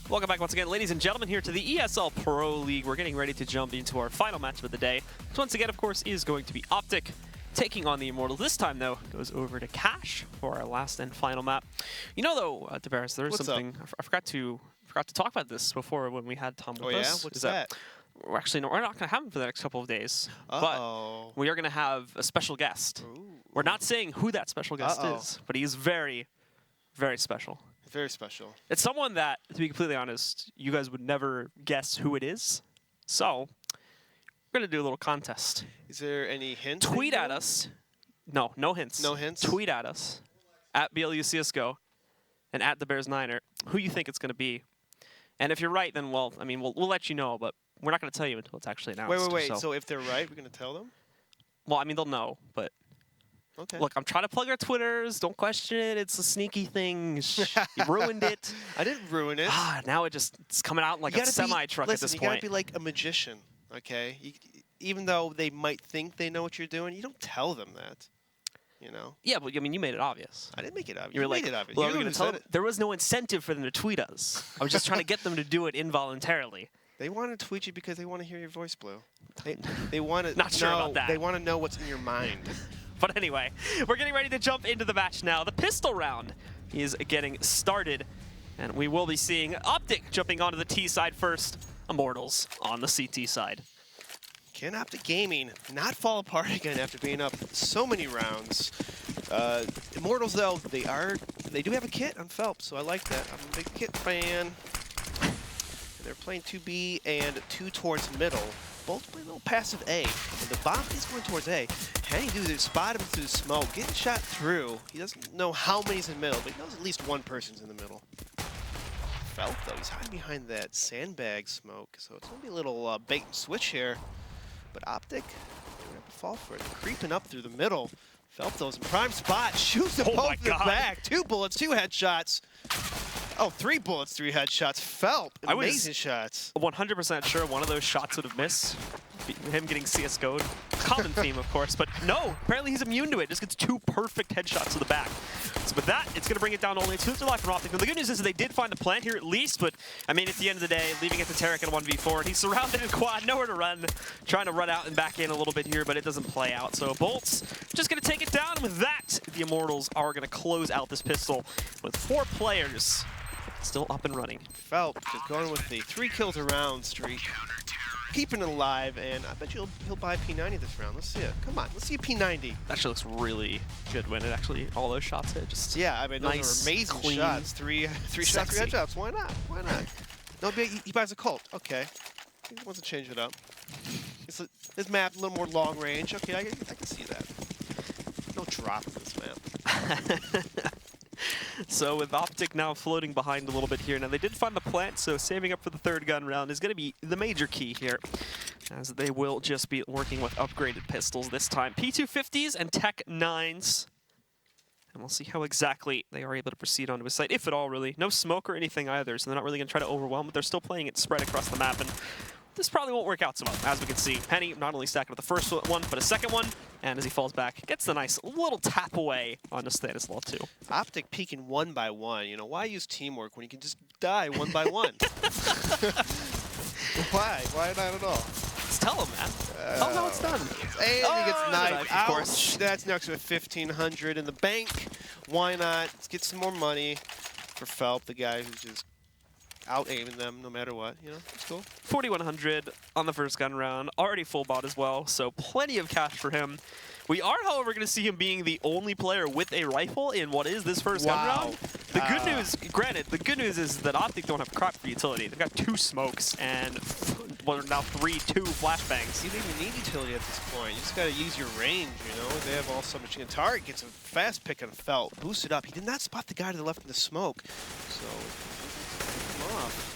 Welcome back once again, ladies and gentlemen, here to the ESL Pro League. We're getting ready to jump into our final match of the day, which once again, of course, is going to be OpTic taking on the Immortals. This time, though, goes over to Cash for our last and final map. You know, though, Debaris, there is something I forgot to talk about this before when we had Tom with us. Oh yeah, what's that? We're actually we're not going to have him for the next couple of days, but we are going to have a special guest. Ooh. We're not saying who that special guest is, but he is very, very special. Very special. It's someone that, to be completely honest, you guys would never guess who it is. So, we're going to do a little contest. Is there any hints? Tweet at us. No, no hints. No hints? Tweet at us, at BLUCSGO, and at TheBears9er, who you think it's going to be. And if you're right, then, well, I mean, we'll let you know, but we're not going to tell you until it's actually announced. Wait. So if they're right, we're going to tell them? Well, I mean, they'll know, but... Okay. Look, I'm trying to plug our Twitters. Don't question it. It's a sneaky thing. You ruined it. I didn't ruin it. Now it's coming out like a semi-truck at this point. You gotta be like a magician, okay? Even though they might think they know what you're doing, you don't tell them that. You know? Yeah, but I mean, you made it obvious. I didn't make it obvious. You were like, made it obvious. well, we're gonna tell them. There was no incentive for them to tweet us. I was just trying to get them to do it involuntarily. They want to tweet you because they want to hear your voice, Blue. They want to. Not sure about that. They want to know what's in your mind. But anyway, we're getting ready to jump into the match now. The pistol round is getting started, and we will be seeing OpTic jumping onto the T side first, Immortals on the CT side. Can OpTic Gaming not fall apart again after being up so many rounds? Immortals, though, they do have a kit on Phelps, so I like that. I'm a big kit fan. And they're playing 2B and 2 towards middle. Both play a little passive A. And the bomb is going towards A. Henny dude spot him through the smoke, getting shot through. He doesn't know how many's in the middle, but he knows at least one person's in the middle. Felt though, he's hiding behind that sandbag smoke, so it's gonna be a little bait and switch here. But OpTic, they're gonna have to fall for it. They're creeping up through the middle. Felt those in prime spot, shoots them both in the back. 2 bullets, 2 headshots. Oh, 3 bullets, 3 headshots. Felt amazing shots. 100% sure one of those shots would have missed. Him getting CSGO'd. Common theme, of course, but no, apparently he's immune to it. Just gets 2 perfect headshots to the back. So with that, it's going to bring it down to only 2 left from OpTic. The good news is they did find the plant here at least, but I mean, at the end of the day, leaving it to Tarek in 1v4, and he's surrounded in quad, nowhere to run. Trying to run out and back in a little bit here, but it doesn't play out. So Bolts just going to take it down, and with that, the Immortals are going to close out this pistol with 4 players still up and running. Felt just going with the 3 kills around streak. Keeping it alive, and I bet you he'll buy P90 this round. Let's see it. Come on, let's see a P90. That actually looks really good when it actually, all those shots hit. Just yeah, I mean, those nice, are amazing clean, shots. Three shots, 3 headshots. Why not? Why not? No, he buys a Colt. Okay. He wants to change it up. This map a little more long range. Okay, I can see that. No drop in this map. So with OpTic now floating behind a little bit here. Now they did find the plant, so saving up for the 3rd gun round is going to be the major key here, as they will just be working with upgraded pistols this time. P250s and Tech 9s. And we'll see how exactly they are able to proceed onto a site, if at all, really. No smoke or anything either, so they're not really going to try to overwhelm, but they're still playing it spread across the map. And this probably won't work out so well, as we can see. Penny not only stacking with the first one, but a second one, and as he falls back, gets the nice little tap away onto Stanislaw too. OpTic peeking 1 by 1. You know, why use teamwork when you can just die 1 by 1? Why? Why not at all? Just tell him, man. Tell him how it's done. And he gets knifed. Of course. Ouch. That's next to a 1,500 in the bank. Why not? Let's get some more money for Phelp, the guy who's just out-aiming them no matter what, you know, it's cool. 4,100 on the first gun round, already full bot as well, so plenty of cash for him. We are, however, going to see him being the only player with a rifle in what is this first gun round. The good news, granted, the good news is that OpTic don't have crap for utility. They've got 2 smokes and, well, now 2 flashbangs. You don't even need utility at this point. You just got to use your range, you know. They have all so much. Tarek gets a fast pick on Felt, boosted up. He did not spot the guy to the left in the smoke, so off.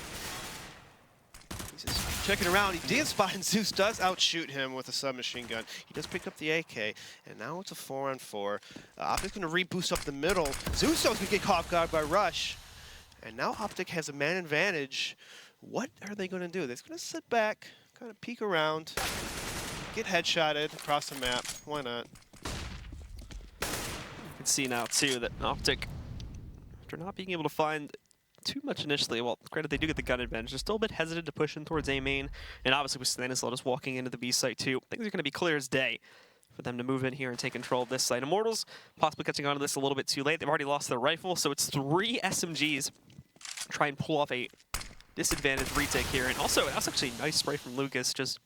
He's just checking around. He did spot, and Zeus does outshoot him with a submachine gun. He does pick up the AK, and now it's a 4-on-4. OpTic's going to reboost up the middle. Zeus going to get caught guard by Rush, and now OpTic has a man advantage. What are they going to do? They're going to sit back, kind of peek around, get headshotted across the map. Why not? You can see now too that OpTic, after not being able to find too much initially. Well, granted, they do get the gun advantage. They're still a bit hesitant to push in towards A main. And obviously with Stanislaw just walking into the B site too, things are going to be clear as day for them to move in here and take control of this site. Immortals possibly catching on to this a little bit too late. They've already lost their rifle, so it's 3 SMGs. Try and pull off a disadvantaged retake here. And also, that's actually a nice spray from Lucas, just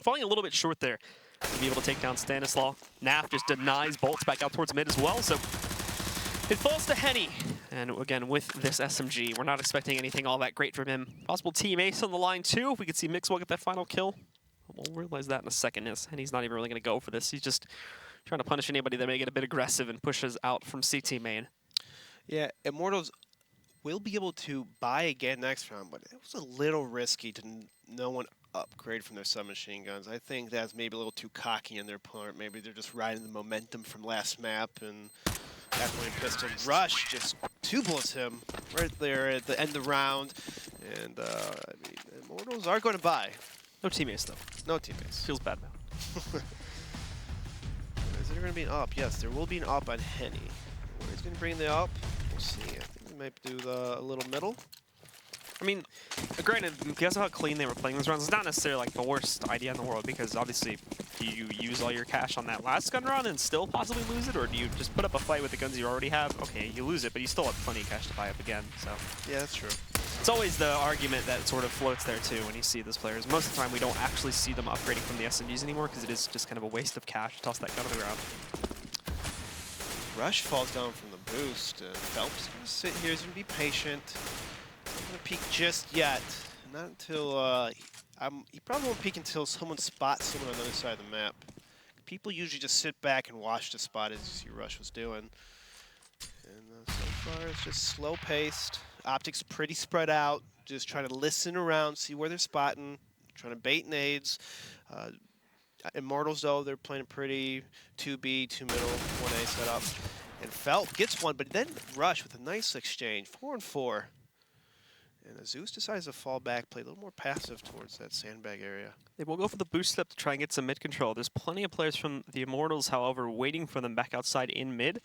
falling a little bit short there to be able to take down Stanislaw. Naf just denies bolts back out towards mid as well, so it falls to Henny. And again, with this SMG, we're not expecting anything all that great from him. Possible team ace on the line too, if we could see Mixwell get that final kill. We'll realize that in a second, as Henny's not even really going to go for this. He's just trying to punish anybody that may get a bit aggressive and pushes out from CT main. Yeah, Immortals will be able to buy again next round, but it was a little risky to no one upgrade from their submachine guns. I think that's maybe a little too cocky on their part. Maybe they're just riding the momentum from last map, and that point pistol rush just 2 bullets him right there at the end of the round. And I mean, Immortals are going to buy. No teammates though. No teammates. Feels bad now. Is there going to be an up? Yes, there will be an up on Henny. Where he's going to bring the up? We'll see. I think we might do the little middle. I mean, granted, because of how clean they were playing those rounds, it's not necessarily like the worst idea in the world, because obviously, do you use all your cash on that last gun run and still possibly lose it, or do you just put up a fight with the guns you already have? Okay, you lose it, but you still have plenty of cash to buy up again, so. Yeah, that's true. It's always the argument that sort of floats there too when you see those players. Most of the time, we don't actually see them upgrading from the SMGs anymore, because it is just kind of a waste of cash to toss that gun on the ground. Rush falls down from the boost. Phelps is going to sit here. He's going to be patient. Not going to peek just yet. Not until he probably won't peek until someone spots someone on the other side of the map. People usually just sit back and watch the spot, as you see Rush was doing. And so far it's just slow paced. OpTic's pretty spread out, just trying to listen around, see where they're spotting, trying to bait nades. Immortals, though, they're playing a pretty 2B, 2 middle, 1A setup. And Felt gets one, but then Rush with a nice exchange, 4-on-4. And Zeus decides to fall back, play a little more passive towards that sandbag area. They will go for the boost step to try and get some mid control. There's plenty of players from the Immortals, however, waiting for them back outside in mid.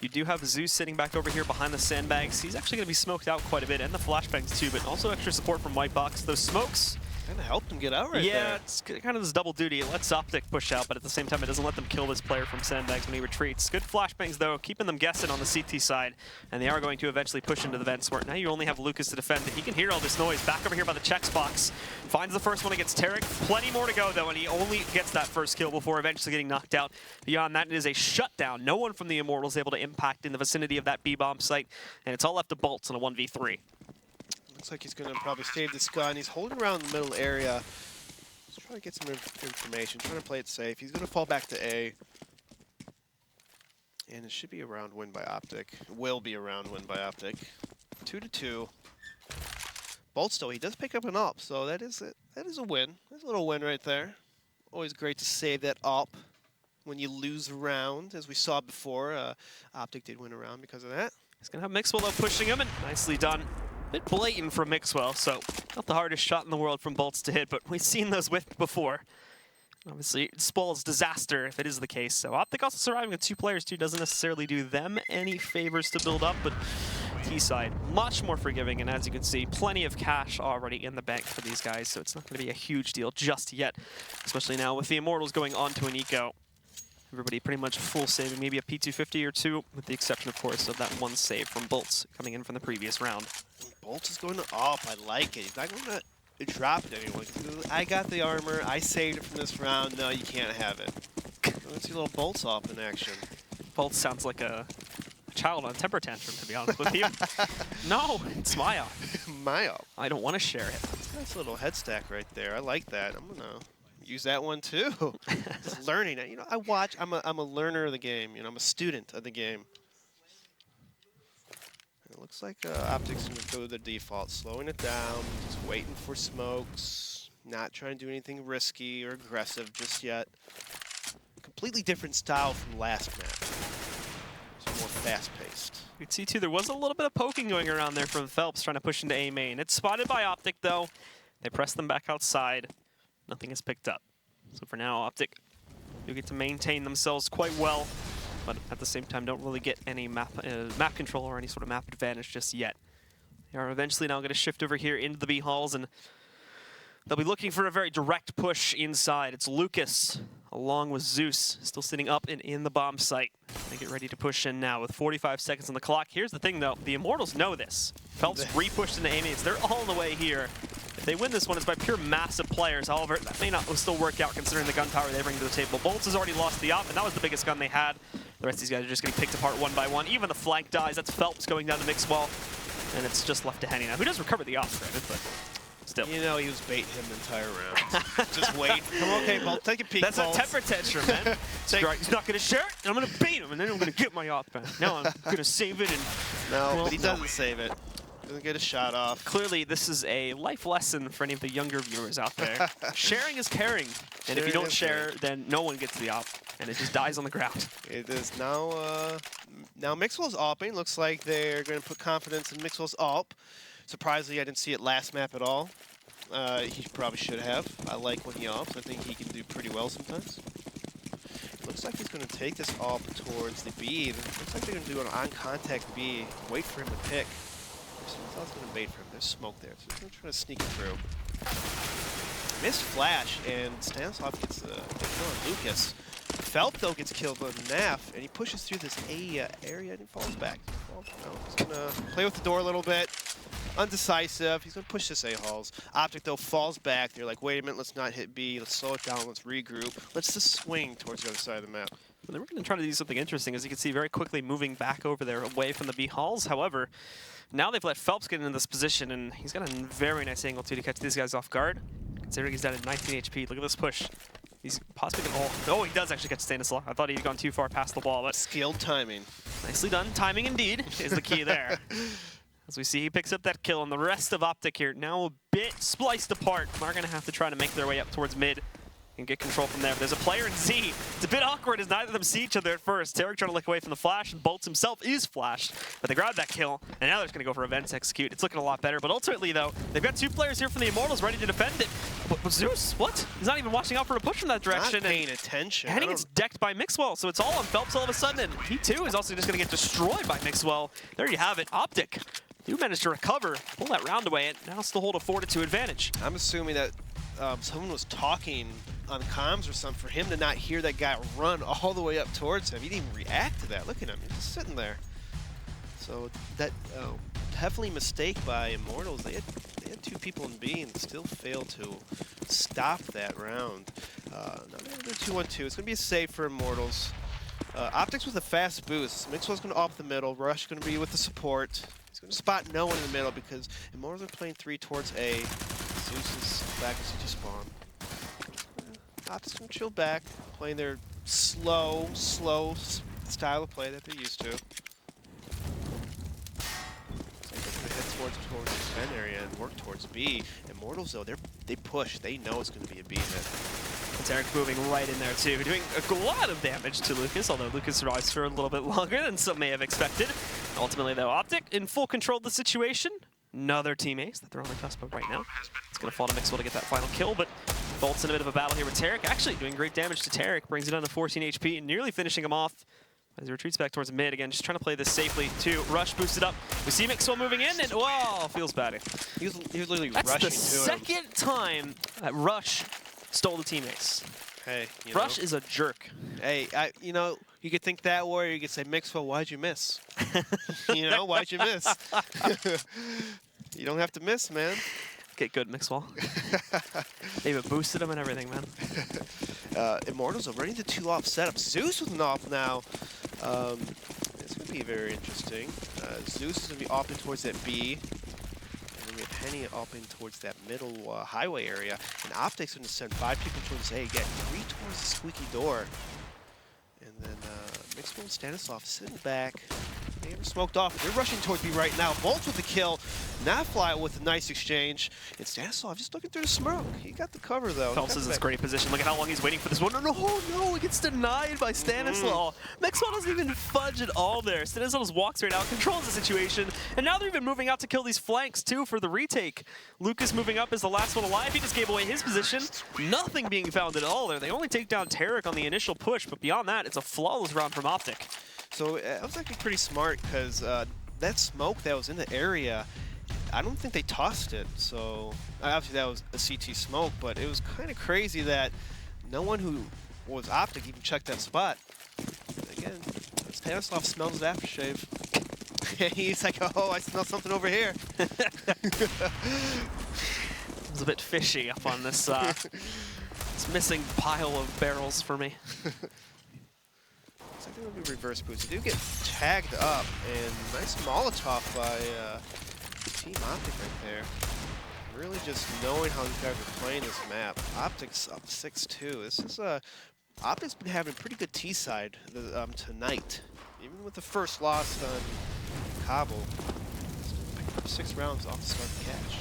You do have Zeus sitting back over here behind the sandbags. He's actually going to be smoked out quite a bit, and the flashbangs too, but also extra support from Whitebox. Those smokes kind of helped him get out right there. Yeah, it's kind of this double duty. It lets OpTic push out, but at the same time, it doesn't let them kill this player from sandbags when he retreats. Good flashbangs, though, keeping them guessing on the CT side, and they are going to eventually push into the vents where now you only have Lucas to defend. He can hear all this noise back over here by the checks box. Finds the first one against Tarek. Plenty more to go, though, and he only gets that first kill before eventually getting knocked out. Beyond that, it is a shutdown. No one from the Immortals able to impact in the vicinity of that B-bomb site, and it's all left to Bolts in a 1v3. Looks like he's going to probably save this gun. He's holding around the middle area. He's trying to get some information, trying to play it safe. He's going to fall back to A. And it should be a round win by OpTic. It will be a round win by OpTic. 2-2. Bolts, though, he does pick up an up, so that is a win. That's a little win right there. Always great to save that up when you lose a round, as we saw before. OpTic did win a round because of that. He's going to have Mixwell, though, pushing him, and nicely done. Bit blatant from Mixwell, so not the hardest shot in the world from Bolts to hit, but we've seen those whipped before. Obviously, it spells disaster if it is the case. So OpTic also surviving with 2 players, too, doesn't necessarily do them any favors to build up, but T-side, much more forgiving, and as you can see, plenty of cash already in the bank for these guys, so it's not going to be a huge deal just yet, especially now with the Immortals going on to an eco. Everybody pretty much full saving, maybe a P250 or 2, with the exception, of course, of that 1 save from Bolts coming in from the previous round. Bolts is going up. I like it. He's not going to drop it anymore. I got the armor. I saved it from this round. No, you can't have it. Let's see little Bolts off in action. Bolts sounds like a child on a temper tantrum, to be honest with you. No, it's my op. My op. I don't want to share it. That's a little head stack right there. I like that. I'm going to use that one too. Just learning it. You know, I watch. I'm a learner of the game. You know, I'm a student of the game. It looks like OpTic's going to go to the default, slowing it down, just waiting for smokes, not trying to do anything risky or aggressive just yet. Completely different style from last map. It's more fast-paced. You can see, too, there was a little bit of poking going around there from Phelps trying to push into A main. It's spotted by OpTic, though. They press them back outside. Nothing is picked up. So for now, OpTic do get to maintain themselves quite well, but at the same time don't really get any map control or any sort of map advantage just yet. They are eventually now going to shift over here into the B halls, and they'll be looking for a very direct push inside. It's Lucas along with Zeus still sitting up and in the bomb site. They get ready to push in now with 45 seconds on the clock. Here's the thing though, the Immortals know this. Phelps re-pushed into A-mains. They're all in the way here. If they win this one, it's by pure massive players. However, that may not still work out considering the gun power they bring to the table. Bolts has already lost the op, and that was the biggest gun they had. The rest of these guys are just getting picked apart one by one. Even the flank dies. That's Phelps going down to Mixwell, and it's just left to Henny now, who does recover the op, granted, but still. You know he was baiting him the entire round. Just wait. Come on, okay, Bolt, take a peek, That's Bolt. a temper tantrum, man. He's not going to share it, and I'm going to bait him, and then I'm going to get my op back. Now I'm going to save it, and... No, but he doesn't save it. Doesn't get a shot off. Clearly, this is a life lesson for any of the younger viewers out there. Sharing is caring, and if you don't share, then no one gets the op, and it just dies on the ground. It is now, now Mixwell's opping. Looks like they're going to put confidence in Mixwell's op. Surprisingly, I didn't see it last map at all. He probably should have. I like when he ops. I think he can do pretty well sometimes. Looks like he's going to take this op towards the B. Looks like they're going to do an on-contact B. Wait for him to pick. Someone else going to bait for him. There's smoke there. So he's going to try to sneak it through. Missed flash, and Stanislav gets a kill on Lucas. Phelps, though, gets killed on Naf, and he pushes through this A area, and he falls back. He's going to play with the door a little bit. Undecisive. He's going to push this A-halls. OpTic, though, falls back. They're like, wait a minute, let's not hit B. Let's slow it down. Let's regroup. Let's just swing towards the other side of the map. Well, they were going to try to do something interesting, as you can see, very quickly moving back over there away from the B halls. However, now they've let Phelps get into this position, and he's got a very nice angle, too, to catch these guys off guard. Considering he's down at 19 HP. Look at this push. He's possibly going to... Oh, he does actually catch Stanislav. I thought he'd gone too far past the ball, but... Skilled timing. Nicely done. Timing, indeed, is the key there. As we see, he picks up that kill, and the rest of OpTic here now a bit spliced apart. Are going to have to try to make their way up towards mid and get control from there. There's a player in Z. It's a bit awkward as neither of them see each other at first. Tarek trying to look away from the flash, and Bolts himself is flashed. But they grab that kill, and now they're just going to go for events execute. It's looking a lot better, but ultimately, though, they've got two players here from the Immortals ready to defend it. But Zeus, what? He's not even watching out for a push from that direction. Not paying attention. And he gets decked by Mixwell, so it's all on Phelps all of a sudden, and he, too, is also just going to get destroyed by Mixwell. There you have it. OpTic do manage to recover, pull that round away, and now still hold a 4-2 advantage. I'm assuming that someone was talking on comms or something for him to not hear that guy run all the way up towards him. He didn't even react to that. Look at him, he's just sitting there. So that definitely a mistake by Immortals. They had two people in B and still failed to stop that round. Now they're 2-1-2. It's going to be a save for Immortals. OpTic's with a fast boost. Mixwell's going to off the middle. Rush going to be with the support. He's going to spot no one in the middle because Immortals are playing 3 towards A. Zeus is back as he just spawned. OpTic's going to chill back, playing their slow style of play that they're used to. They're going to head towards the defend area and work towards B. Immortals, though, they push. They know it's going to be a B hit. And Tarek moving right in there, too, doing a lot of damage to Lucas, although Lucas survives for a little bit longer than some may have expected. Ultimately, though, OpTic in full control of the situation. Another team ace that they're on the cusp of right now. It's going to fall to Mixwell to get that final kill, but Bolt's in a bit of a battle here with Tarek. Actually doing great damage to Tarek, brings it down to 14 HP, and nearly finishing him off as he retreats back towards mid. Again, just trying to play this safely, too. Rush boosted up. We see Mixwell moving in, and whoa, feels bad. He was literally That's rushing the to second time that Rush stole the team ace. Hey, Rush is a jerk. Hey, you know, you could think that way, or you could say, Mixwell, why'd you miss? You know, why'd you miss? You don't have to miss, man. Get good, Mixwell. They even boosted him and everything, man. Immortals are running the 2-off setup. Zeus with an off now. It's going to be very interesting. Zeus is going to be offing towards that B. And then we have Henny offing towards that middle highway area. And OpTic's going to send 5 people towards A, get 3 towards the squeaky door. And then Mixwell and Stanislav sitting back. They ever smoked off. They're rushing towards me right now. Bolts with the kill. Nafly with a nice exchange. And Stanislav just looking through the smoke. He got the cover, though. Phelps is in this great position. Look at how long he's waiting for this one. No, it gets denied by Stanislav. Mixwell doesn't even fudge at all there. Stanislav just walks right out, controls the situation, and now they're even moving out to kill these flanks, too, for the retake. Lucas moving up as the last one alive. He just gave away his position. Nothing being found at all there. They only take down Tarek on the initial push, but beyond that, it's a flawless round from OpTic. So it was actually pretty smart because that smoke that was in the area, I don't think they tossed it. So obviously that was a CT smoke, but it was kind of crazy that no one who was OpTic even checked that spot. Again, Stanislav smells his aftershave. He's like, oh, I smell something over here. It was a bit fishy up on this, this missing pile of barrels for me. Looks like there will be reverse boots. They do get tagged up, and nice Molotov by Team OpTic right there. Really just knowing how these guys are playing this map. OpTic's up 6-2. This is OpTic's been having pretty good T-side tonight. Even with the first loss on Cabo, picked up 6 rounds off the start of the catch.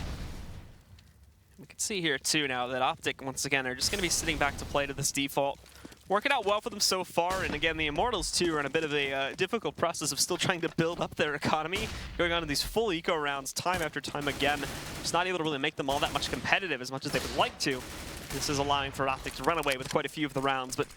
We can see here too now that OpTic once again are just going to be sitting back to play to this default. Working out well for them so far, and again the Immortals too are in a bit of a difficult process of still trying to build up their economy, going on to these full eco rounds time after time again. Just not able to really make them all that much competitive as much as they would like to. This is allowing for OpTic to run away with quite a few of the rounds, but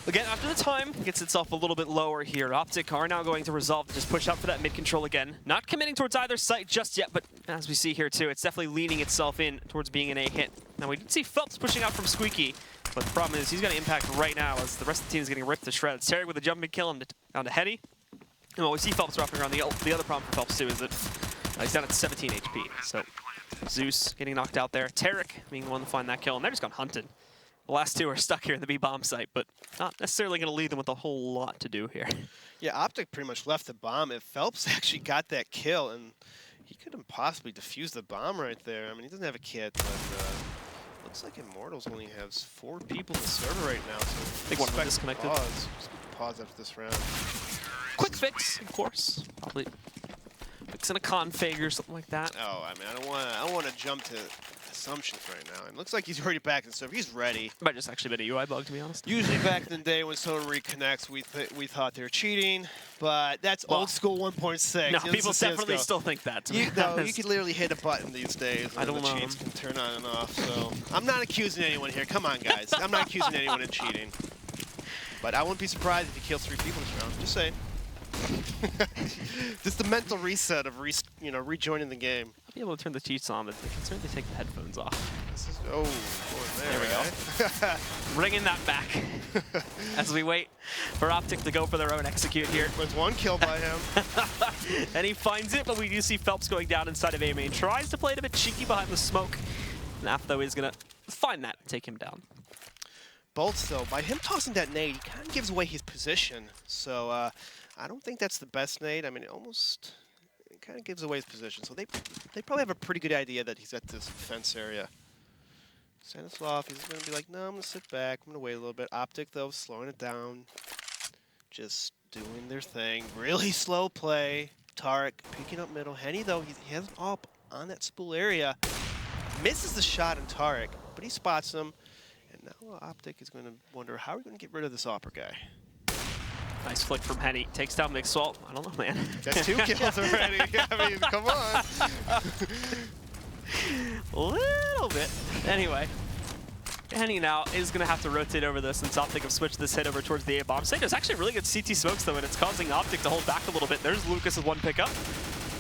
again, after the time gets itself a little bit lower here. OpTic are now going to resolve to just push up for that mid-control again. Not committing towards either site just yet, but as we see here too, it's definitely leaning itself in towards being an A hit. Now we did see Phelps pushing out from Squeaky, but the problem is he's going to impact right now as the rest of the team is getting ripped to shreds. Tarek with a jumping kill down to Hetty. And while we see Phelps wrapping around, the other problem for Phelps too is that he's down at 17 HP. So Zeus getting knocked out there. Tarek being the one to find that kill, and they're just gone hunted. The last two are stuck here in the B-bomb site, but not necessarily going to leave them with a whole lot to do here. Yeah, OpTic pretty much left the bomb. If Phelps actually got that kill, and he couldn't possibly defuse the bomb right there. I mean, he doesn't have a kit, but looks like Immortals only has 4 people in the server right now. So I think one of them disconnected. Pause after this round. Quick fix, of course. Probably fixing a config or something like that. Oh, I mean, I don't want to jump to assumptions right now. It looks like he's already back in the server. He's ready. Might just actually been a UI bug, to be honest. Usually back in the day when someone reconnects, we thought they were cheating, but that's old school 1.6. No, people definitely still think that. You could literally hit a button these days and the cheats can turn on and off. So I'm not accusing anyone here. Come on, guys. I'm not accusing anyone of cheating. But I wouldn't be surprised if he kills 3 people this round. Just saying. Just the mental reset of rejoining the game. I'll be able to turn the cheats on, but they can certainly take the headphones off. This is, there we go. Bringing that back as we wait for OpTic to go for their own execute here. There's 1 kill by him. And he finds it, but we do see Phelps going down inside of A main. Tries to play it a bit cheeky behind the smoke. Naf, though, is going to find that and take him down. Bolts, though, by him tossing that nade, he kind of gives away his position. So I don't think that's the best nade. I mean, it kind of gives away his position. So they probably have a pretty good idea that he's at this fence area. Stanislav, he's going to be like, no, I'm going to sit back. I'm going to wait a little bit. OpTic, though, slowing it down. Just doing their thing. Really slow play. Tarek picking up middle. Henny, though, he has an up on that spool area. Misses the shot on Tarek, but he spots him. And now OpTic is going to wonder, how are we going to get rid of this Opera guy? Nice flick from Henny. Takes down Mixwell. I don't know, man. That's 2 kills already. I mean, come on. A little bit. Anyway, Henny now is going to have to rotate over this since OpTic have switched this hit over towards the A-bomb. There's actually really good CT smokes, though, and it's causing OpTic to hold back a little bit. There's Lucas with 1 pickup.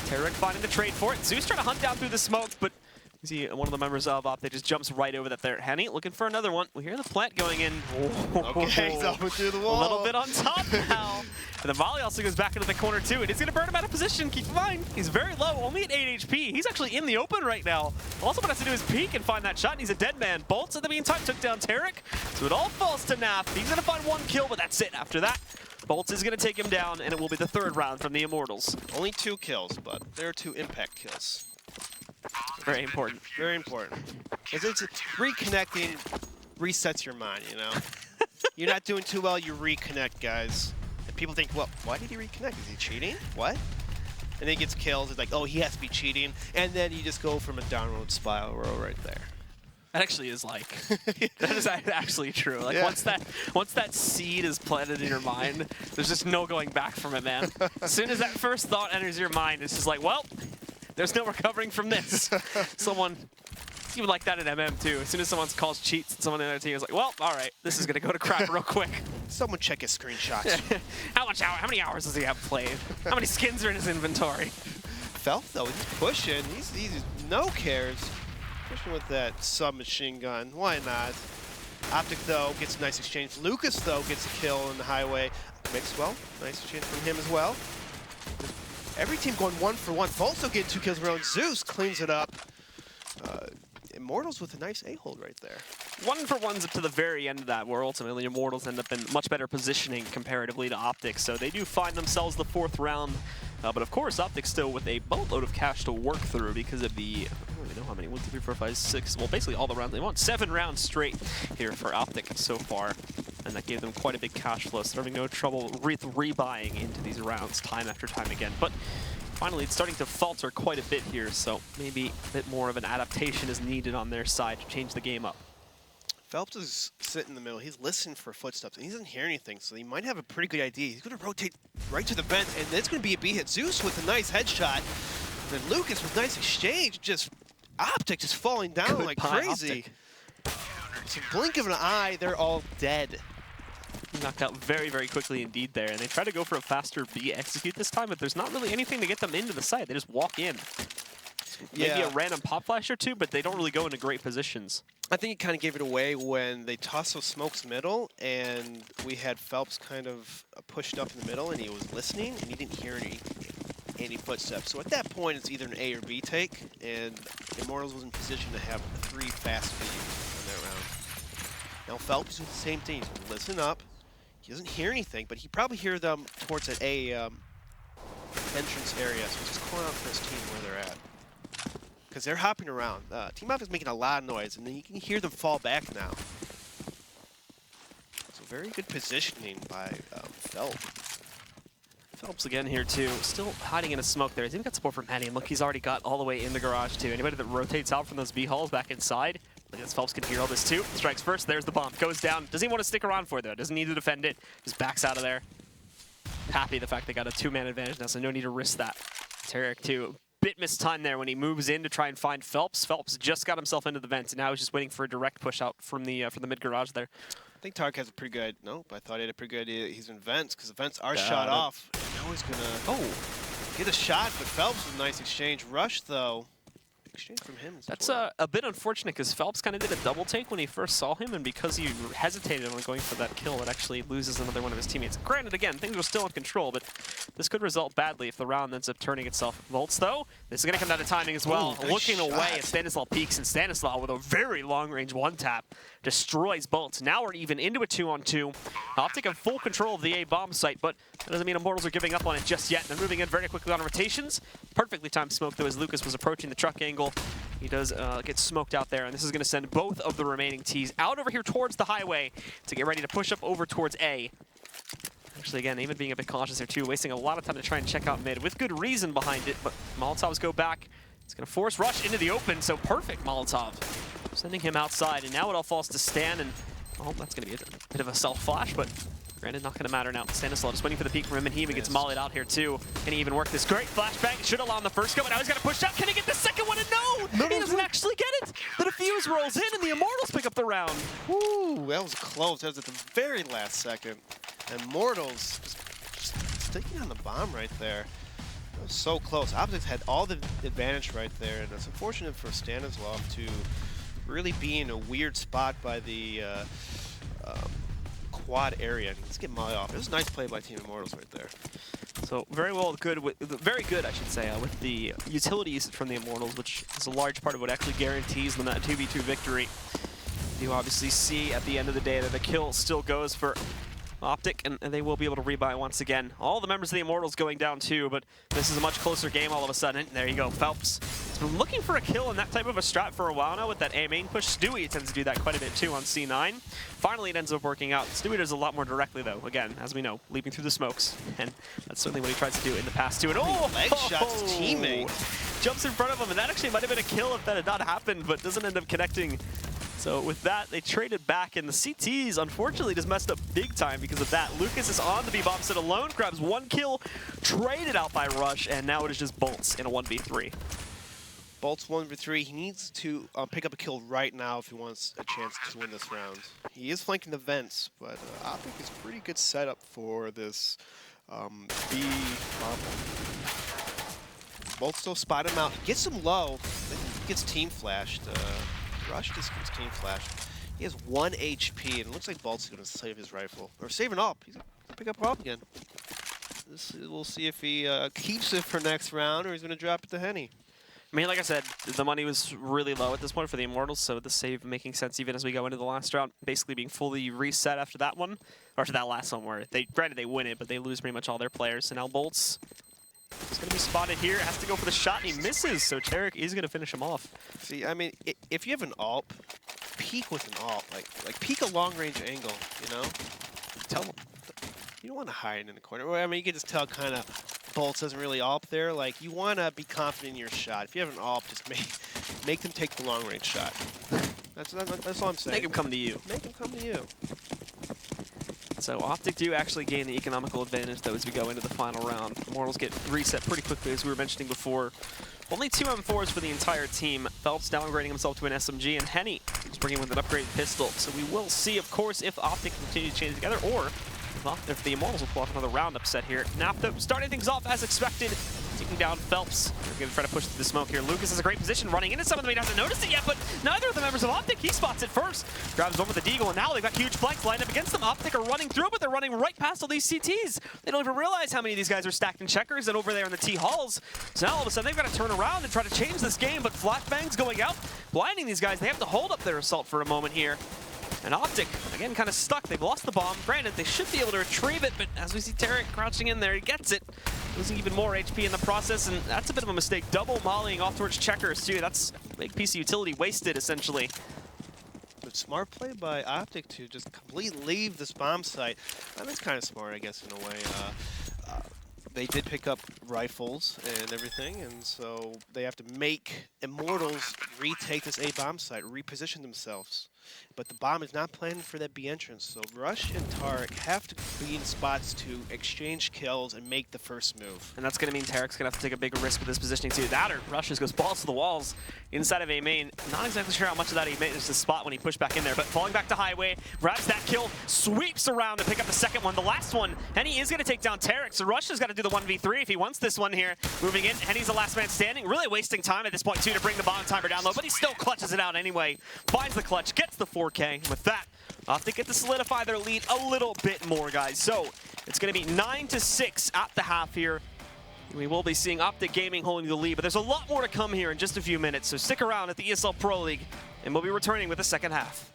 Tarek finding the trade for it. Zeus trying to hunt down through the smoke, but you see one of the members of OpTic just jumps right over that there. Henny looking for another one. We hear the plant going in. Okay, he's over through the wall. A little bit on top now. And the volley also goes back into the corner too. It is going to burn him out of position. Keep in mind, he's very low, only at 8 HP. He's actually in the open right now. Also what has to do is peek and find that shot, and he's a dead man. Bolts in the meantime took down Tarek. So it all falls to Naf. He's going to find 1 kill, but that's it. After that, Bolts is going to take him down, and it will be the 3rd round from the Immortals. Only 2 kills, but there are 2 impact kills. Very important. Very important. It's reconnecting resets your mind, you know? You're not doing too well, you reconnect, guys. And people think, well, why did he reconnect? Is he cheating? What? And then he gets killed. It's like, oh, he has to be cheating. And then you just go from a downward spiral right there. That actually is that is actually true. Like once that seed is planted in your mind, there's just no going back from it, man. As soon as that first thought enters your mind, it's just like, well, there's no recovering from this. It's even like that in MM too. As soon as someone calls cheats, someone on the other team is like, well, all right, this is gonna go to crap real quick. Someone check his screenshots. How many hours does he have played? How many skins are in his inventory? Felp, though, he's pushing. He's no cares. Pushing with that submachine gun. Why not? OpTic, though, gets a nice exchange. Lucas, though, gets a kill in the highway. Mixwell, nice exchange from him as well. Every team going 1 for 1. Also getting 2 kills of their own. Zeus cleans it up. Immortals with a nice A-hold right there. 1 for 1's up to the very end of that, where ultimately Immortals end up in much better positioning comparatively to OpTic. So they do find themselves the 4th round. But of course, OpTic still with a boatload of cash to work through because of the, I don't really know how many, 1, 2, 3, 4, 5, 6, well, basically all the rounds they want. 7 rounds straight here for OpTic so far. And that gave them quite a big cash flow, so they're having no trouble rebuying into these rounds time after time again. But finally, it's starting to falter quite a bit here, so maybe a bit more of an adaptation is needed on their side to change the game up. Phelps is sitting in the middle. He's listening for footsteps, and he doesn't hear anything, so he might have a pretty good idea. He's going to rotate right to the vent, and it's going to be a B-hit. Zeus with a nice headshot. And then Lucas with nice exchange. Just OpTic just falling down Good like pie, crazy. It's a blink of an eye, they're all dead. Knocked out very, very quickly indeed there, and they try to go for a faster B execute this time, but there's not really anything to get them into the site. They just walk in. Maybe a random pop flash or two, but they don't really go into great positions. I think it kind of gave it away when they tossed those smokes middle, and we had Phelps kind of pushed up in the middle, and he was listening, and he didn't hear any footsteps. So at that point, it's either an A or B take, and Immortals was in position to have 3 fast Bs in that round. Now Phelps is doing the same thing. He's going to listen up. He doesn't hear anything, but he probably hear them towards an A entrance area, so he's just calling out for his team where they're at. Because they're hopping around. Team Op is making a lot of noise, and then you can hear them fall back now. So very good positioning by Phelps. Phelps again here too, still hiding in a smoke there. He's even got support from Henny, and look, he's already got all the way in the garage too. Anybody that rotates out from those B-halls back inside, look at this, Phelps can hear all this too. Strikes first, there's the bomb, goes down. Doesn't even want to stick around for it though, doesn't need to defend it. Just backs out of there. Happy the fact they got a 2-man advantage now, so no need to risk that. Tarek too. Bit missed time there when he moves in to try and find Phelps. Phelps just got himself into the vents, and now he's just waiting for a direct push out from the mid garage there. I think Tarek has a pretty good. Nope, I thought he had a pretty good idea. He's in vents because the vents are shot off. And now he's gonna get a shot, but Phelps with a nice exchange. Rush though. Exchange from him. That's a bit unfortunate because Phelps kind of did a double take when he first saw him, and because he hesitated on going for that kill, it actually loses another one of his teammates. Granted, again, things are still in control, but this could result badly if the round ends up turning itself. Volts, though, this is going to come down to timing as well. Nice Looking shot. away as Stanislaw peeks, and Stanislaw with a very long-range one-tap destroys Bolts. Now we're even into a 2-on-2. OpTic have full control of the A-bomb site, but that doesn't mean Immortals are giving up on it just yet. They're moving in very quickly on rotations. Perfectly timed smoke, though, as Lucas was approaching the truck angle. He does get smoked out there, and this is going to send both of the remaining Ts out over here towards the highway to get ready to push up over towards A. Actually, again, even being a bit cautious here, too, wasting a lot of time to try and check out mid, with good reason behind it, but Molotovs go back. It's going to force Rush into the open, so perfect Molotov. Sending him outside, and now it all falls to Stan, and, oh, that's going to be a bit of a self-flash, but granted, not going to matter now. Stanislaw just waiting for the peek from him, and he even gets mollied out here, too. And he even worked this great flashbang. Should allow him the first go, but now he's got to push out. Can he get the second one? And no! He doesn't actually get it! The defuse rolls in, and the Immortals pick up the round. Woo, that was close. That was at the very last second. And Immortals just sticking on the bomb right there. That was so close. OpTic had all the advantage right there, and it's unfortunate for Stanislav to really be in a weird spot by the quad area. Let's get Molly off. It was a nice play by Team Immortals right there. So very good, I should say, with the utility usage from the Immortals, which is a large part of what actually guarantees them that 2v2 victory. You obviously see at the end of the day that the kill still goes for OpTic, and they will be able to rebuy once again. All the members of the Immortals going down too, but this is a much closer game all of a sudden. There you go, Phelps. He's been looking for a kill in that type of a strat for a while now with that A main push. Stewie tends to do that quite a bit too on C9. Finally, it ends up working out. Stewie does a lot more directly though, again, as we know, leaping through the smokes. And that's certainly what he tries to do in the past too. And leg shots his teammate. Jumps in front of him, and that actually might have been a kill if that had not happened, but doesn't end up connecting. So with that, they traded back, and the CTs, unfortunately, just messed up big time because of that. Lucas is on the B-bomb set alone, grabs 1 kill, traded out by Rush, and now it is just Bolts in a 1v3. Bolts 1v3. He needs to pick up a kill right now if he wants a chance to win this round. He is flanking the vents, but OpTic is pretty good setup for this B bomb. Both still spot him out. Gets him low. Then he gets team flashed. Rush just gets team flashed. He has 1 HP, and it looks like Bolt's going to save his rifle. Or save an AWP. He's going to pick up AWP again. We'll see if he keeps it for next round, or he's going to drop it to Henny. I mean, like I said, the money was really low at this point for the Immortals, so the save making sense even as we go into the last round, basically being fully reset after that one, or after that last one where granted they win it, but they lose pretty much all their players. So now Bolt's is going to be spotted here, has to go for the shot, and he misses, so Tarek is going to finish him off. See, I mean, if you have an AWP, peek with an AWP, like peek a long-range angle, you know? Tell them. You don't want to hide in the corner. I mean, you can just tell kind of Bolts doesn't really AWP there. Like, you want to be confident in your shot. If you have an AWP, just make them take the long-range shot. That's all I'm saying. Make him come to you. Make them come to you. So OpTic do actually gain the economical advantage, though, as we go into the final round. Immortals get reset pretty quickly, as we were mentioning before. Only 2 M4s for the entire team. Phelps downgrading himself to an SMG, and Henny is bringing with an upgraded pistol. So we will see, of course, if OpTic continue to chain together, or if the Immortals will pull off another round upset here. Naphtha starting things off as expected, taking down Phelps. They're going to try to push through the smoke here. Lucas has a great position running into some of them. He doesn't notice it yet, but neither of the members of OpTic, he spots it first. Grabs one with the Deagle, and now they've got huge flanks lined up against them. OpTic are running through, but they're running right past all these CTs. They don't even realize how many of these guys are stacked in checkers and over there in the T-halls. So now all of a sudden they've got to turn around and try to change this game, but flashbangs going out, blinding these guys. They have to hold up their assault for a moment here. And OpTic, again, kind of stuck. They've lost the bomb. Granted, they should be able to retrieve it, but as we see Tarek crouching in there, he gets it. Losing even more HP in the process, and that's a bit of a mistake. Double mollying off towards checkers, too. That's a big piece of utility wasted, essentially. But smart play by OpTic to just completely leave this bomb site. That's kind of smart, I guess, in a way. They did pick up rifles and everything, and so they have to make Immortals retake this A bomb site, reposition themselves. But the bomb is not planned for that B entrance, so Rush and Tarek have to be in spots to exchange kills and make the first move. And that's going to mean Tarek's going to have to take a bigger risk with this positioning too. That or Rush just goes balls to the walls inside of A main. Not exactly sure how much of that he managed to spot when he pushed back in there, but falling back to Highway, grabs that kill, sweeps around to pick up the second one, the last one. Henny is going to take down Tarek, so Rush has got to do the 1v3 if he wants this one here. Moving in, Henny's the last man standing, really wasting time at this point too to bring the bomb timer down low, but he still clutches it out anyway. Finds the clutch, gets the 4K. And with that, they get to solidify their lead a little bit more, guys. So it's going to be 9-6 at the half here. We will be seeing OpTic Gaming holding the lead, but there's a lot more to come here in just a few minutes. So stick around at the ESL Pro League, and we'll be returning with the second half.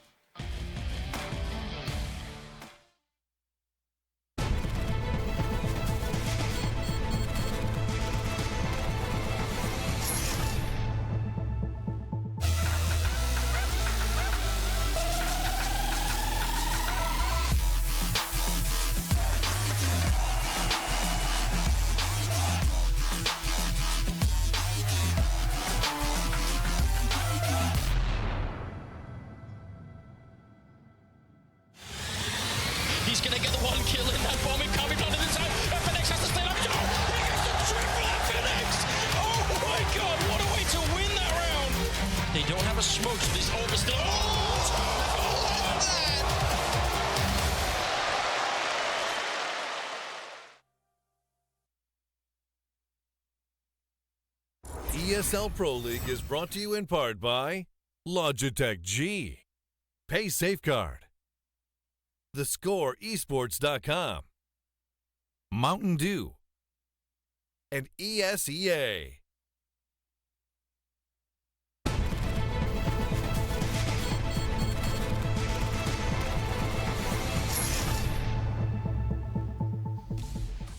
He's going to get the one kill in that bomb. Coming onto the side. FNX has to stay up. Oh, he gets the triple FNX. Oh my god, what a way to win that round. They don't have a smoke, so this orb is still. ESL Pro League is brought to you in part by Logitech G, Pay Safeguard, TheScoreEsports.com, Mountain Dew, and ESEA.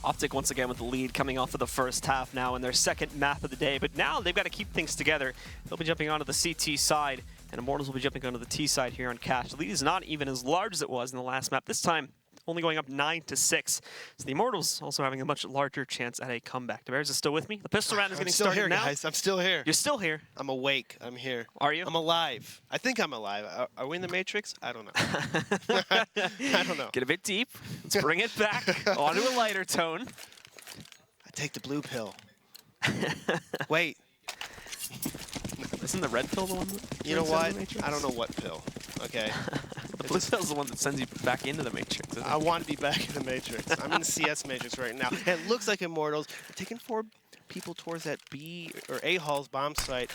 OpTic once again with the lead coming off of the first half now in their second map of the day, but now they've got to keep things together. They'll be jumping onto the CT side, and Immortals will be jumping onto the T side here on Cash. The lead is not even as large as it was in the last map. This time, only going up 9-6. So the Immortals also having a much larger chance at a comeback. The Bears is still with me. The pistol round is getting started here, now. Guys. I'm still here. You're still here. I'm awake. I'm here. Are you? I'm alive. I think I'm alive. Are we in the Matrix? I don't know. I don't know. Get a bit deep. Let's bring it back onto a lighter tone. I take the blue pill. Wait. Isn't the red pill the one that You know what? Matrix? I don't know what pill. Okay. The blue pill is the one that sends you back into the Matrix. I want to be back in the Matrix. I'm in the CS Matrix right now. And it looks like Immortals are taking 4 people towards that B or A Hall's bomb site.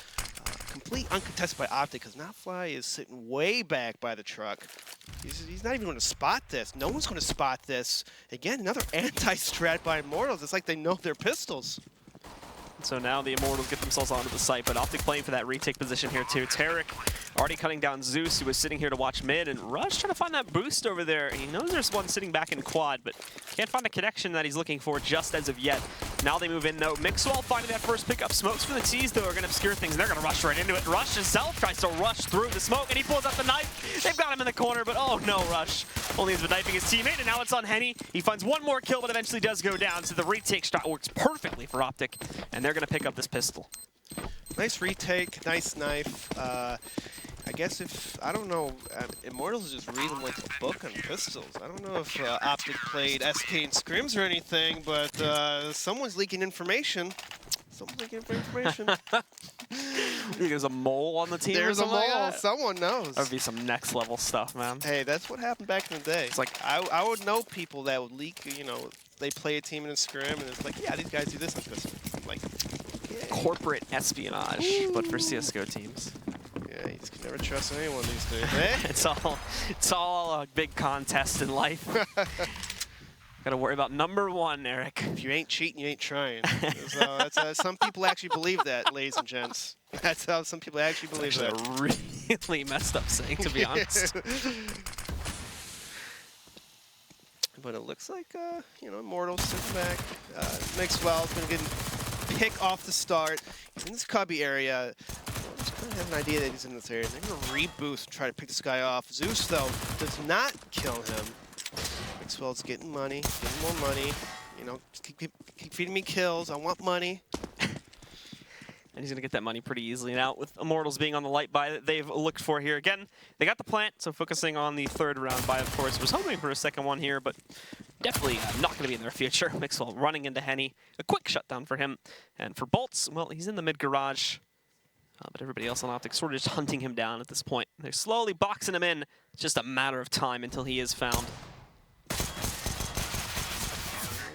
Complete uncontested by OpTic because Notfly is sitting way back by the truck. He's not even going to spot this. No one's going to spot this. Again, another anti-strat by Immortals. It's like they know their pistols. So now the Immortals get themselves onto the site, but OpTic playing for that retake position here too. Tarek already cutting down Zeus, who was sitting here to watch mid, and Rush trying to find that boost over there. He knows there's one sitting back in quad, but can't find the connection that he's looking for just as of yet. Now they move in though. Mixwell finding that first pickup. Smokes from the T's though are going to obscure things, and they're going to rush right into it. Rush himself tries to rush through the smoke, and he pulls out the knife. They've got him in the corner, but oh no, Rush only has been knifing his teammate, and now it's on Henny. He finds one more kill, but eventually does go down, so the retake shot works perfectly for OpTic, and they're going to pick up this pistol. Nice retake, nice knife. I guess I don't know, Immortals is just reading like a book on pistols. I don't know if OpTic played SK and Scrims or anything, but someone's leaking information. Someone's leaking information. There's a mole on the team. There's a mole. Like Someone knows. that would be some next level stuff, man. Hey, that's what happened back in the day. It's like I would know people that would leak, you know, they play a team in a scrim and it's like, yeah, these guys do this on pistol. Like, yeah. corporate espionage, but for CSGO teams. Yeah, you just can never trust anyone these days, eh? It's all a big contest in life. Gotta worry about number one, Eric. If you ain't cheating, you ain't trying. So that's some people actually believe that, ladies and gents. That's how some people actually believe that. A really messed up saying, to be honest. But it looks like, you know, Immortals sitting back. Mixwell's going to get pick off the start. He's in this cubby area. Just kind of have an idea that he's in this area. They're going to reboost and try to pick this guy off. Zeus, though, does not kill him. Mixwell's getting money, getting more money. You know, keep feeding me kills. I want money. And he's going to get that money pretty easily. Now, with Immortals being on the light buy that they've looked for here. Again, they got the plant, so focusing on the third round buy, of course. Was hoping for a second one here, but definitely not going to be in their future. Mixwell running into Henny. A quick shutdown for him. And for Bolts, well, he's in the mid-garage. But everybody else on OpTic sort of just hunting him down at this point. They're slowly boxing him in. It's just a matter of time until he is found.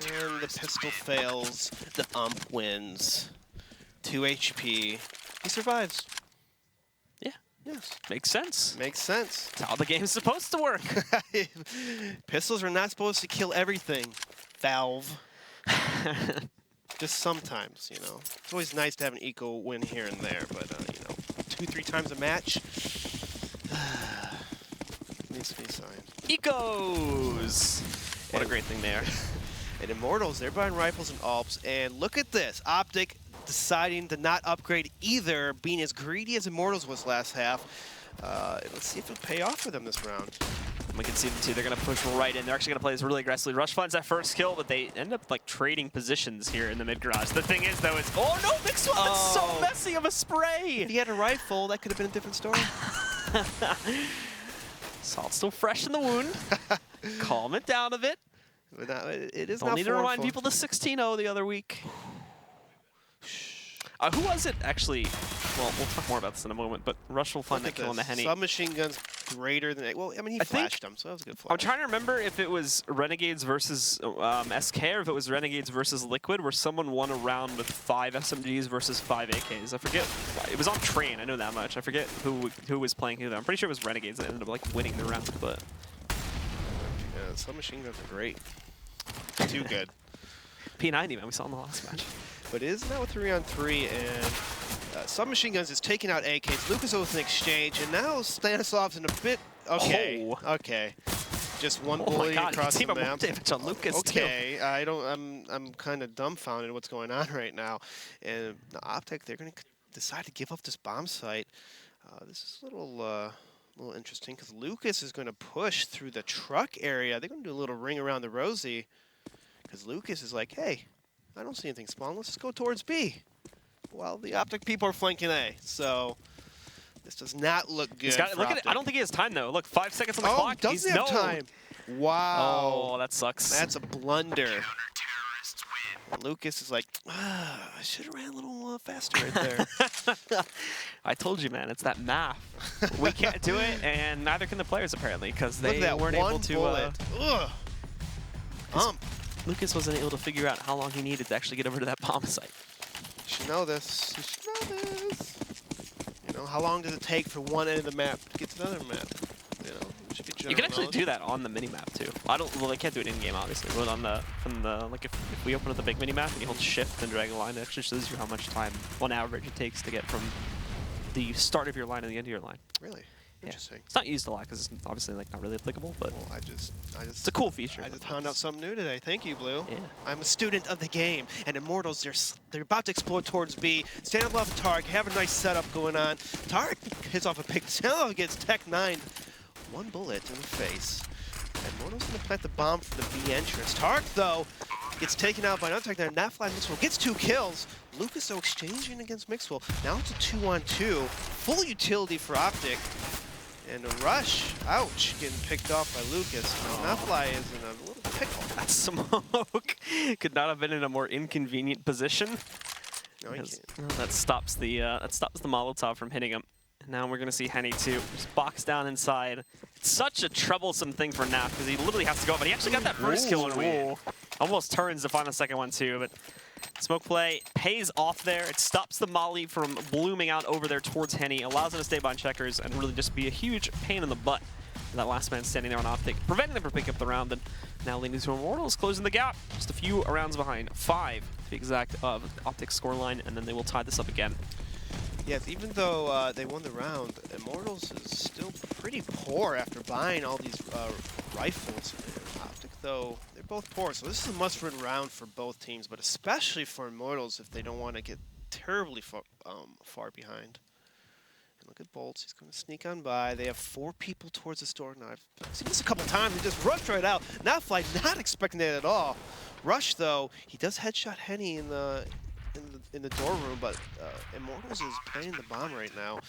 And the pistol fails. The ump wins. 2 HP. He survives. Yeah. Yes. Makes sense. Makes sense. That's how the game's supposed to work. Pistols are not supposed to kill everything, Valve. Just sometimes, you know. It's always nice to have an eco win here and there, but, you know, 2-3 times a match needs to be signed. Ecos! What a great thing there. And Immortals, they're buying rifles and Alps, and look at this. OpTic deciding to not upgrade either, being as greedy as Immortals was last half. Let's see if it'll pay off for them this round. We can see them too. They're going to push right in. They're actually going to play this really aggressively. Rush finds that first kill, but they end up like trading positions here in the mid garage. The thing is, though, is oh no, Mixwell! That's so messy of a spray. If he had a rifle, that could have been a different story. Salt's still fresh in the wound. Calm it down a bit. But it is Don't not need to remind people the 16-0 the other week. Who was it actually? Well, we'll talk more about this in a moment, but Rush will find that kill on the Henny. Submachine guns greater than... Well, I mean, he flashed them, so that was a good flash. I'm trying to remember if it was Renegades versus SK or if it was Renegades versus Liquid, where someone won a round with 5 SMGs versus 5 AKs. I forget. It was on Train, I know that much. I forget who was playing who. I'm pretty sure it was Renegades that ended up like winning the round, but... Yeah, submachine guns are great. Too good. P90, man, we saw in the last match. But it is now a 3-on-3, and submachine guns is taking out AKs. Lucas with an exchange, and now Stanislav's in a bit... Okay, okay. Just one bully across the map. Damage on Lucas okay, too. I'm kind of dumbfounded at what's going on right now. And the OpTic, they're going to decide to give up this bomb site. This is a little interesting, because Lucas is going to push through the truck area. They're going to do a little ring around the Rosie, because Lucas is like, hey, I don't see anything spawn. Let's just go towards B. Well, the OpTic people are flanking A, so this does not look good. Look at it. I don't think he has time though. Look, 5 seconds on the clock. He doesn't have time. Wow. Oh, that sucks. That's a blunder. Lucas is like, I should have ran a little faster right there. I told you, man. It's that math. We can't do it, and neither can the players apparently, because they weren't able to. Lucas wasn't able to figure out how long he needed to actually get over to that bomb site. should know this. You should know this. You know, how long does it take for one end of the map to get to another map? You know, it should be general You can actually knowledge. do that on the mini-map too. Well, they can't do it in-game obviously, but on like if we open up the big mini-map and you hold shift and drag a line, it actually shows you how much time on average it takes to get from the start of your line to the end of your line. Really? Interesting. Yeah. It's not used a lot because it's obviously like not really applicable, but Well, it's a cool feature. I just found out something new today. Thank you, Blue. Yeah. I'm a student of the game, and Immortals, they're about to explode towards B. Standoff and Tark have a nice setup going on. Tark hits off a pick. Standoff gets Tech 9. One bullet in the face. And Immortals going to plant the bomb for the B entrance. Tark, though, gets taken out by another Tech 9. Nafly Mixwell gets 2 kills. Lucas, though, exchanging against Mixwell. Now it's a 2-on-2. Full utility for OpTic. And a rush, ouch, getting picked off by Lucas. Nafly is in a little pickle. That smoke could not have been in a more inconvenient position. No, he can't. That stops the Molotov from hitting him. And now we're gonna see Henny too, just box down inside. It's such a troublesome thing for Naf because he literally has to go, but he actually got that first kill and almost turns to find the second one too. But smoke play pays off there. It stops the molly from blooming out over there towards Henny, allows him to stay behind checkers and really just be a huge pain in the butt for that last man standing there on OpTic, preventing them from picking up the round. And now leading to Immortals, closing the gap, just a few rounds behind, 5 to be exact of OpTic's scoreline, and then they will tie this up again. Yes, even though they won the round, Immortals is still pretty poor after buying all these rifles. OpTic, though, they're both poor, so this is a must-win round for both teams, but especially for Immortals if they don't want to get terribly far behind. And look at Bolts, he's going to sneak on by. They have 4 people towards the store now. I've seen this a couple times, they just rushed right out. Nafly not expecting that at all. Rush, though, he does headshot Henny in the door room, but Immortals is planting the bomb right now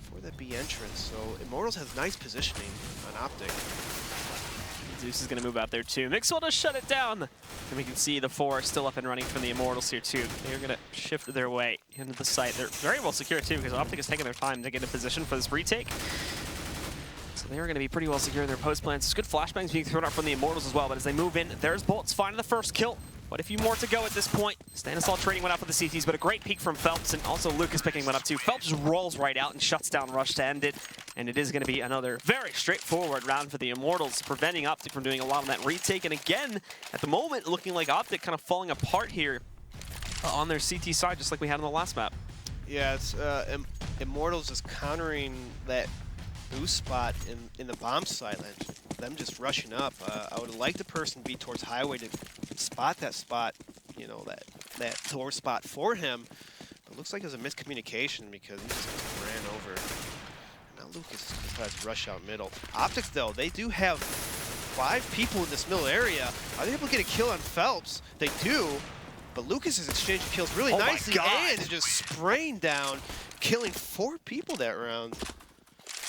for that B entrance. So Immortals has nice positioning on OpTic. Zeus is going to move out there too. Mixwell does shut it down. And we can see the 4 still up and running from the Immortals here too. They're going to shift their way into the site. They're very well secure too because OpTic is taking their time to get in position for this retake. So they are going to be pretty well secure in their post plans. There's good flashbangs being thrown out from the Immortals as well, but as they move in, there's Bolts finding the first kill. But a few more to go at this point. Stanislaw trading one out for the CTs, but a great peek from Phelps, and also Lucas picking one up too. Phelps just rolls right out and shuts down Rush to end it. And it is going to be another very straightforward round for the Immortals, preventing OpTic from doing a lot on that retake. And again, at the moment, looking like OpTic kind of falling apart here on their CT side, just like we had on the last map. Yeah, it's Immortals is countering that boost spot in the bomb site, them just rushing up. I would like the person be towards Highway to spot that spot, you know, that door spot for him. But it looks like there's a miscommunication because he just ran over. Now Lucas decides to rush out middle. OpTic, though, they do have 5 people in this middle area. Are they able to get a kill on Phelps? They do. But Lucas is exchanging kills really nicely and is just spraying down, killing 4 people that round.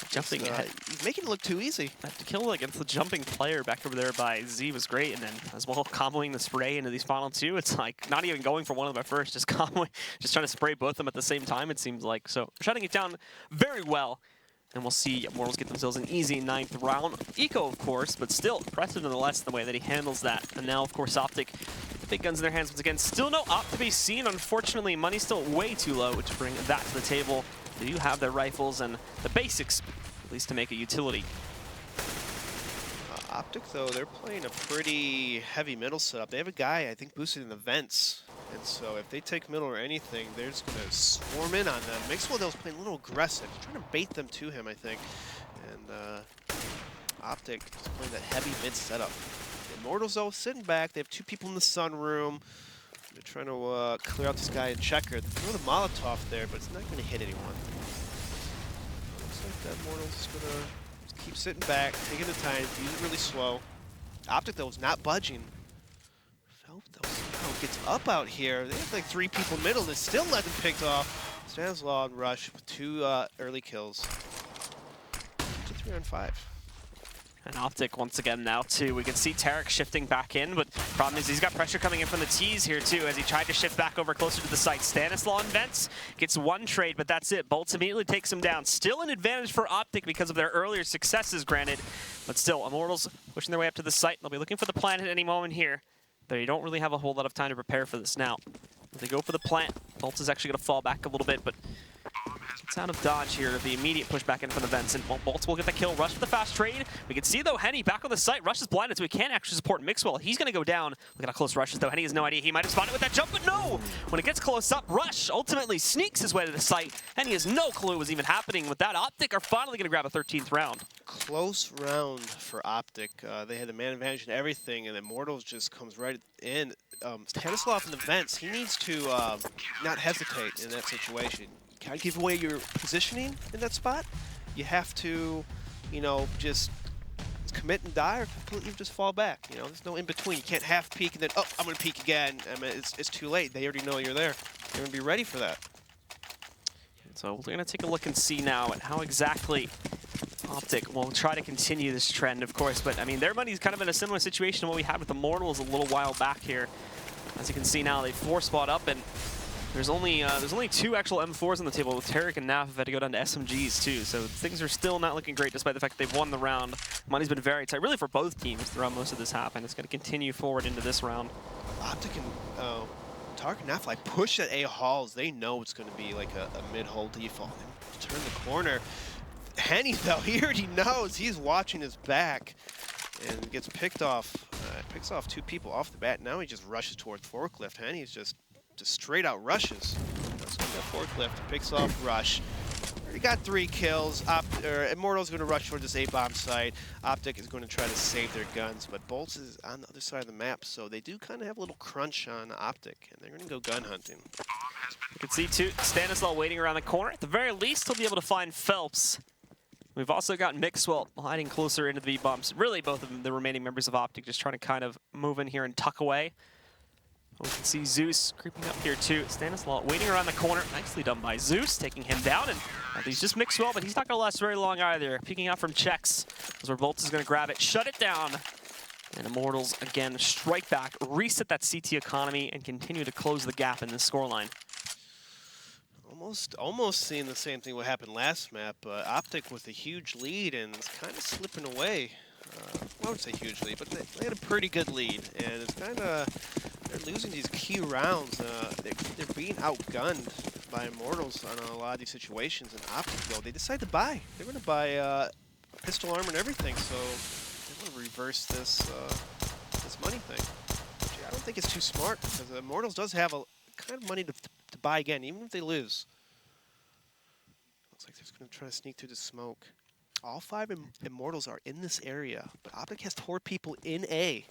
Jumping ahead. He's making it look too easy. That kill against the jumping player back over there by Z was great, and then as well comboing the spray into these final 2. It's like not even going for one of them at first, just comboing, just trying to spray both of them at the same time, it seems like. So shutting it down very well. And we'll see Immortals get themselves an easy 9th round. Eco, of course, but still impressive nonetheless the way that he handles that. And now, of course, OpTic, the big guns in their hands once again. Still no Op to be seen. Unfortunately, money's still way too low to bring that to the table. They do have their rifles and the basics, at least to make a utility. OpTic, though, they're playing a pretty heavy middle setup. They have a guy, I think, boosted in the vents. And so if they take middle or anything, they're just going to swarm in on them. Mixwell, though, is playing a little aggressive. He's trying to bait them to him, I think. And OpTic is playing that heavy mid setup. The Immortals, though, sitting back. They have 2 people in the sunroom. They're trying to clear out this guy in checker. They throw the Molotov there, but it's not going to hit anyone. Looks like that Immortals is going to keep sitting back, taking the time, use it really slow. OpTic, though, is not budging. Phelps, though, somehow gets up out here. They have like 3 people middle and still let them picked off. Stanislaw and Rush with 2 early kills. 3 on 5. And OpTic once again now too. We can see Tarek shifting back in, but problem is he's got pressure coming in from the T's here too as he tried to shift back over closer to the site. Stanislaw invents, gets 1 trade, but that's it. Bolts immediately takes him down. Still an advantage for OpTic because of their earlier successes, granted, but still Immortals pushing their way up to the site. They'll be looking for the plant at any moment here. They don't really have a whole lot of time to prepare for this now. They go for the plant. Bolt is actually going to fall back a little bit, but it's out of dodge here. The immediate push back in from the vents, and Bolt will get the kill. Rush for the fast trade. We can see, though, Henny back on the site. Rush is blinded, so he can't actually support Mixwell. He's going to go down. Look at how close Rush is, though. Henny has no idea. He might have spawned it with that jump, but no! When it gets close up, Rush ultimately sneaks his way to the site. Henny has no clue what was even happening with that. OpTic are finally going to grab a 13th round. Close round for OpTic. They had the man advantage and everything, and Immortals just comes right in. Stanislav in the vents, he needs to not hesitate in that situation. Can't give away your positioning in that spot. You have to, you know, just commit and die or completely just fall back. You know, there's no in between. You can't half peek and then, oh, I'm going to peek again. I mean, it's too late. They already know you're there. They're going to be ready for that. So we're going to take a look and see now at how exactly OpTic will try to continue this trend, of course. But, I mean, their money's kind of in a similar situation to what we had with Immortals a little while back here. As you can see now, they 4-spot up, and there's only 2 actual M4s on the table, with Tarek and Naf have had to go down to SMGs too, so things are still not looking great despite the fact that they've won the round. Money's been very tight, really for both teams throughout most of this half, and it's going to continue forward into this round. OpTic and Tarek and Naf like push at A halls. They know it's going to be like a mid-hole default. They turn the corner. Henny, though, he already knows. He's watching his back and gets picked off. Picks off 2 people off the bat. Now he just rushes towards forklift. Henny's just straight out rushes. Let's go to forklift, picks off Rush. Already got 3 kills. Immortals going to rush towards this A-bomb site. OpTic is going to try to save their guns, but Bolts is on the other side of the map, so they do kind of have a little crunch on OpTic, and they're going to go gun hunting. You can see too, Stanislav waiting around the corner. At the very least, he'll be able to find Phelps. We've also got Mixwell hiding closer into the B-bombs. Really, both of them, the remaining members of OpTic, just trying to kind of move in here and tuck away. We can see Zeus creeping up here too. Stanislav waiting around the corner. Nicely done by Zeus, taking him down. And he's just Mixwell, but he's not going to last very long either. Peeking out from checks. That's where Bolts is going to grab it, shut it down. And Immortals, again, strike back, reset that CT economy, and continue to close the gap in the scoreline. Almost seeing the same thing what happened last map. OpTic with a huge lead, and it's kind of slipping away. I would say huge lead, but they had a pretty good lead, and it's kind of, they're losing these key rounds. They're being outgunned by Immortals on a lot of these situations, and OpTic, though, they decide to buy. They're going to buy pistol armor and everything, so they want to reverse this this money thing. Which I don't think it's too smart, because Immortals does have a kind of money to buy again, even if they lose. Looks like they're just going to try to sneak through the smoke. All 5 Immortals are in this area, but OpTic has 4 people in A.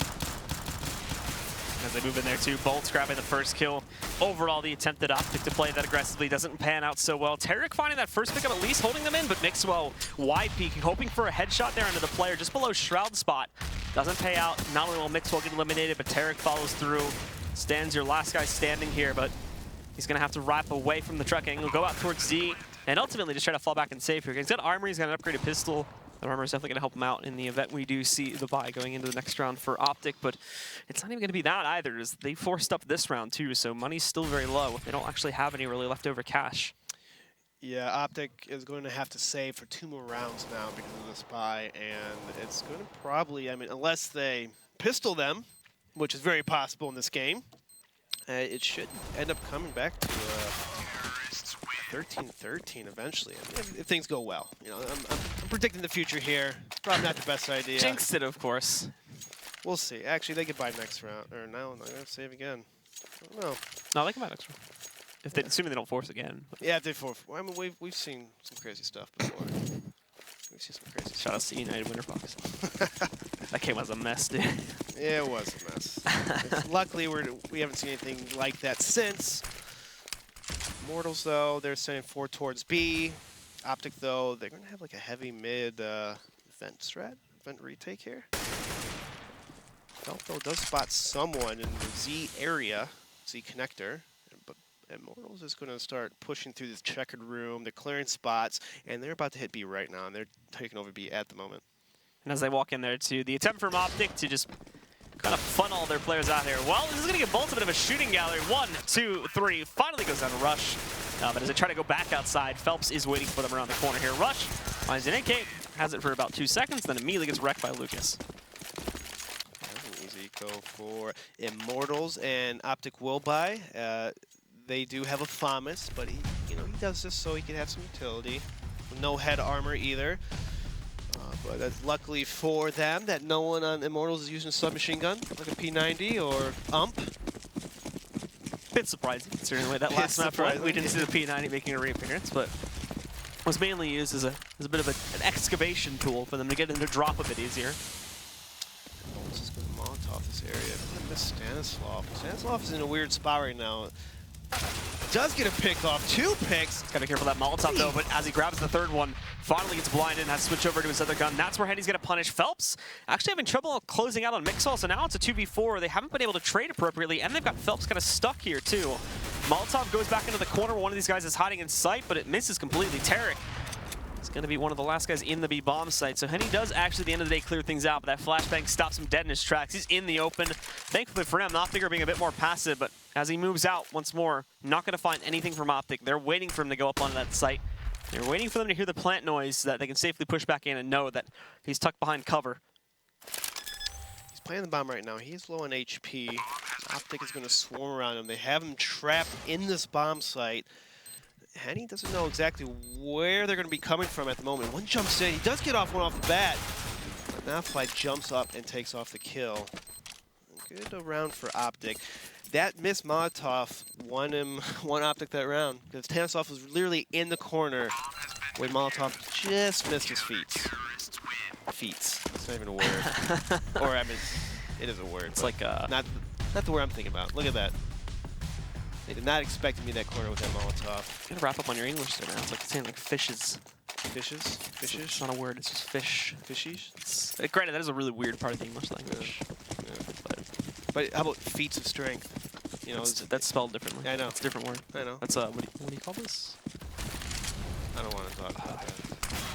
As they move in there too, Bolts grabbing the first kill. Overall, the attempt at OpTic to play that aggressively doesn't pan out so well. Tarek finding that first pickup, at least holding them in, but Mixwell wide peeking, hoping for a headshot there into the player just below Shroud spot. Doesn't pay out. Not only will Mixwell get eliminated, but Tarek follows through. Stands your last guy standing here, but he's going to have to wrap away from the truck and he'll go out towards Z and ultimately just try to fall back and save here. He's got armor, he's got an upgraded pistol. The armor is definitely going to help him out in the event we do see the buy going into the next round for OpTic, but it's not even going to be that either, as they forced up this round too, so money's still very low. They don't actually have any really leftover cash. Yeah, OpTic is going to have to save for 2 more rounds now because of this buy, and it's going to probably, I mean, unless they pistol them, which is very possible in this game, it should end up coming back to 13-13 eventually, if things go well. You know, I'm predicting the future here. It's probably not the best idea. Jinxed it, of course. We'll see. Actually, they could buy next round, or no, they're going to save again. I don't know. No, they can buy next round. If they, assuming they don't force again. Yeah, if they force. I mean, we've seen some crazy stuff before. We've seen some crazy Shout out to United Winter Fox. That game was a mess, dude. Yeah, it was a mess. Luckily, we haven't seen anything like that since. Immortals, though, they're sending 4 towards B. OpTic, though, they're going to have like a heavy mid vent strat, vent retake here. Felt, though, does spot someone in the Z area, Z connector. But Immortals is going to start pushing through this checkered room. They're clearing spots, and they're about to hit B right now, and they're taking over B at the moment. And as they walk in there, too, the attempt from OpTic to just kind of funnel their players out here. Well, this is going to give Bolts a bit of a shooting gallery. 1, 2, 3. Finally goes down to Rush. But as they try to go back outside, Phelps is waiting for them around the corner here. Rush finds an AK, has it for about 2 seconds, then immediately gets wrecked by Lucas. That's an easy go for Immortals, and OpTic will buy. they do have a Thomas, but he does this so he can have some utility. No head armor either. But that's luckily for them that no one on Immortals is using a submachine gun, like a P90 or UMP. Bit surprising, certainly. That last map we didn't see the P90 making a reappearance, but was mainly used as a bit of an excavation tool for them to get into drop a bit easier. Let's just go Molotov this area. I miss Stanislav. Stanislav is in a weird spot right now. Does get a pick off, 2 picks. Gotta be careful that Molotov though, but as he grabs the third one, finally gets blinded and has to switch over to his other gun. That's where Henny's gonna punish Phelps. Actually having trouble closing out on Mixwell, so now it's a 2v4. They haven't been able to trade appropriately, and they've got Phelps kind of stuck here too. Molotov goes back into the corner where one of these guys is hiding in sight, but it misses completely. Tarek is gonna be one of the last guys in the B bomb site. So Henny does actually at the end of the day clear things out, but that flashbang stops him dead in his tracks. He's in the open. Thankfully for him, OpTic being a bit more passive, but as he moves out once more, not gonna find anything from OpTic. They're waiting for him to go up onto that site. They're waiting for them to hear the plant noise so that they can safely push back in and know that he's tucked behind cover. He's playing the bomb right now. He's low on HP. OpTic is gonna swarm around him. They have him trapped in this bomb site. Henny doesn't know exactly where they're going to be coming from at the moment. One jumps in. He does get off one off the bat. But now Flight jumps up and takes off the kill. Good round for OpTic. That missed Molotov won OpTic that round. Because Stanislav was literally in the corner when Molotov just missed his feet. Feet. It's not even a word. Or, I mean, it is a word. It's like not the word I'm thinking about. Look at that. They did not expect me in that corner with that Molotov. You gotta wrap up on your English there now. It's like saying like fishes. Fishes? Fishes? It's not a word, it's just fish. Fishies? Granted, that is a really weird part of the English language. Yeah. But how about feats of strength? You know, that's spelled differently. I know. It's a different word. I know. That's what do you call this? I don't want to talk about that.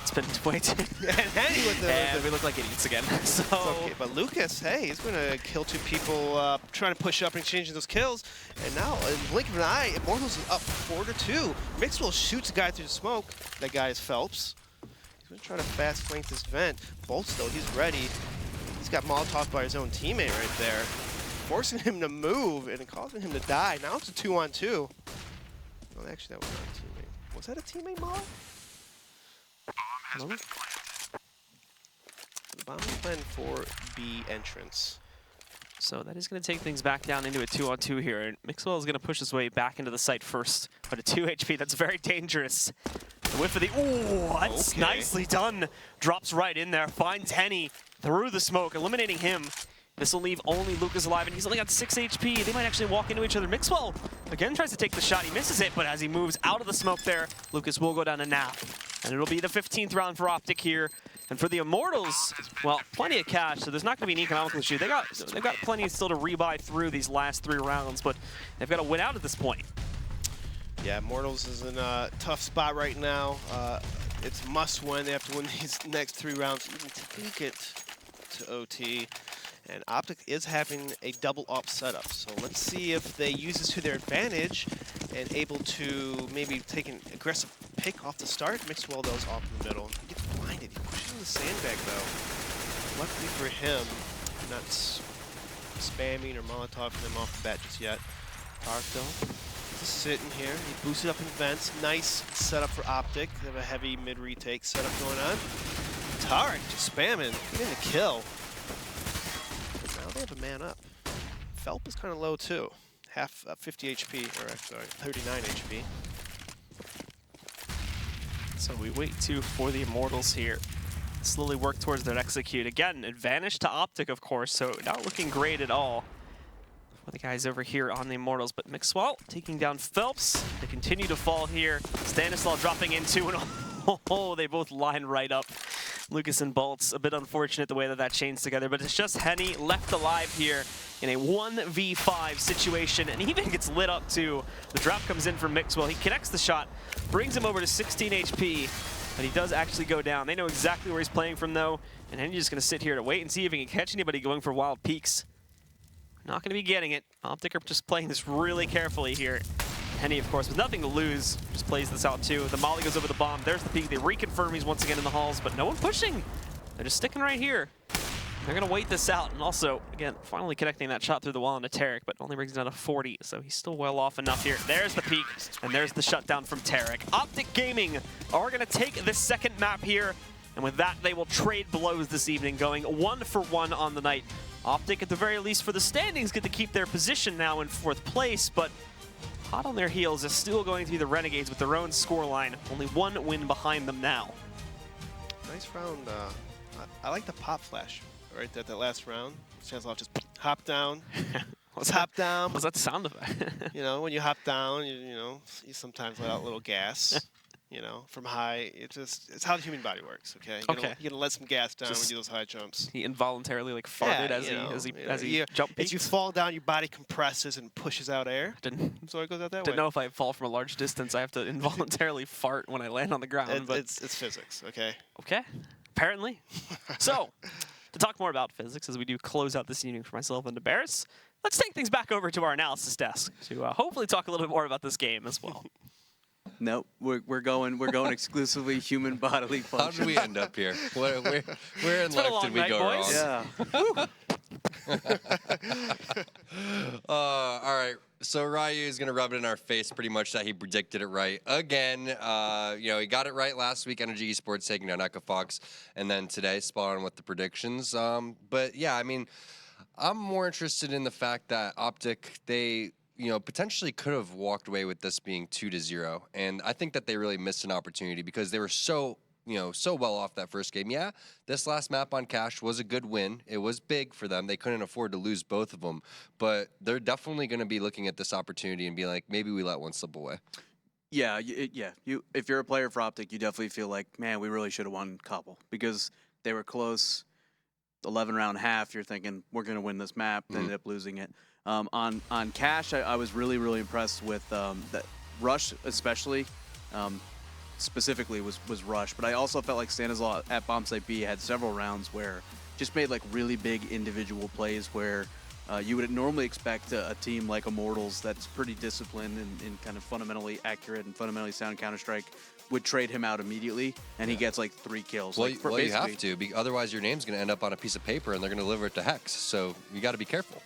It's been way too. And we look like idiots again. So. Okay, but Lucas, hey, he's going to kill 2 people, trying to push up and exchanging those kills. And now, in the blink of an eye, Immortals is up 4-2. Mixwell shoots a guy through the smoke. That guy is Phelps. He's going to try to fast flank this vent. Bolts, though, he's ready. He's got Molotov by his own teammate right there, forcing him to move and causing him to die. Now it's a 2-on-2. Well, actually, that was not a teammate. Was that a teammate, Molly? No? The bomb is planned for B entrance. So that is going to take things back down into a 2-on-2 here. And Mixwell is going to push his way back into the site first. But a 2 HP, that's very dangerous. The whiff of the, ooh, that's nicely done. Drops right in there, finds Henny through the smoke, eliminating him. This will leave only Lucas alive, and he's only got 6 HP. They might actually walk into each other. Mixwell, again, tries to take the shot. He misses it, but as he moves out of the smoke there, Lucas will go down a nap. And it'll be the 15th round for OpTic here. And for the Immortals, well, plenty of cash, so there's not going to be an economical issue. They've got plenty still to rebuy through these last 3 rounds, but they've got to win out at this point. Yeah, Immortals is in a tough spot right now. It's must win. They have to win these next 3 rounds even to take it to OT. And OpTic is having a double op setup, so let's see if they use this to their advantage and able to maybe take an aggressive pick off the start. Mixwell goes off in the middle. He gets blinded. He pushes in the sandbag though. Luckily for him, not spamming or Molotoving him off the bat just yet. Tark though, just sitting here. He boosted up in vents. Nice setup for OpTic. They have a heavy mid retake setup going on. Tark just spamming, getting the kill. They have a man up. Phelps is kind of low too. 50 HP, or sorry, 39 HP. So we wait too for the Immortals here. Slowly work towards their execute. Again, advantage to OpTic, of course, so not looking great at all for the guys over here on the Immortals. But Mixwell taking down Phelps. They continue to fall here. Stanislav dropping in too, and oh, they both line right up. Lucas and Bolts, a bit unfortunate the way that chains together, but it's just Henny left alive here in a 1v5 situation, and he even gets lit up too. The drop comes in from Mixwell. He connects the shot, brings him over to 16 HP, but he does actually go down. They know exactly where he's playing from though, and Henny's just gonna sit here to wait and see if he can catch anybody going for wild peaks. Not gonna be getting it. OpTic are just playing this really carefully here. Henny, of course, with nothing to lose, just plays this out too. The molly goes over the bomb. There's the peak. They reconfirm he's once again in the halls, but no one pushing. They're just sticking right here. They're going to wait this out, and also, again, finally connecting that shot through the wall into Tarek, but only brings it down to 40, so he's still well off enough here. There's the peak, and there's the shutdown from Tarek. OpTic Gaming are going to take this second map here, and with that, they will trade blows this evening, going 1-for-1 on the night. OpTic, at the very least for the standings, get to keep their position now in 4th place, but hot on their heels is still going to be the Renegades with their own scoreline. Only 1 win behind them now. Nice round. I like the pop flash. Right there, that last round, Stanislav just hop down, hop down. What's that sound effect? You know, when you hop down, you sometimes let out a little gas, from high. It's how the human body works, okay? You gotta let some gas down when you do those high jumps. He involuntarily like farted as he jumped peaks. As you fall down, your body compresses and pushes out air. So it goes out that way. Didn't know if I fall from a large distance, I have to involuntarily fart when I land on the ground. But it's physics, okay? Okay, apparently. So, to talk more about physics as we do close out this evening for myself and to Barris, let's take things back over to our analysis desk to hopefully talk a little bit more about this game as well. Nope, we're going exclusively human bodily function. How did we end up here? Where in life did we go wrong? Yeah. All right. So Ryu is going to rub it in our face pretty much that he predicted it right. Again, he got it right last week, Energy Esports taking on Echo Fox, and then today, spot on with the predictions. But yeah, I mean, I'm more interested in the fact that OpTic, they potentially could have walked away with this being 2-0. And I think that they really missed an opportunity because they were so well off that first game. Yeah, this last map on Cash was a good win. It was big for them. They couldn't afford to lose both of them. But they're definitely going to be looking at this opportunity and be like, maybe we let one slip away. Yeah, if you're a player for OpTic, you definitely feel like, man, we really should have won Cobble because they were close. 11-round half, you're thinking, we're going to win this map. They ended up losing it. On Cash, I was really impressed with that Rush, especially. Specifically was Rush, but I also felt like Stanislav at Bombsite B had several rounds where just made like really big individual plays where you would normally expect a team like Immortals that's pretty disciplined and kind of fundamentally accurate and fundamentally sound Counter-Strike would trade him out immediately, and he gets like 3 kills. Well, you have to, otherwise your name's going to end up on a piece of paper and they're going to deliver it to Hex, so you got to be careful.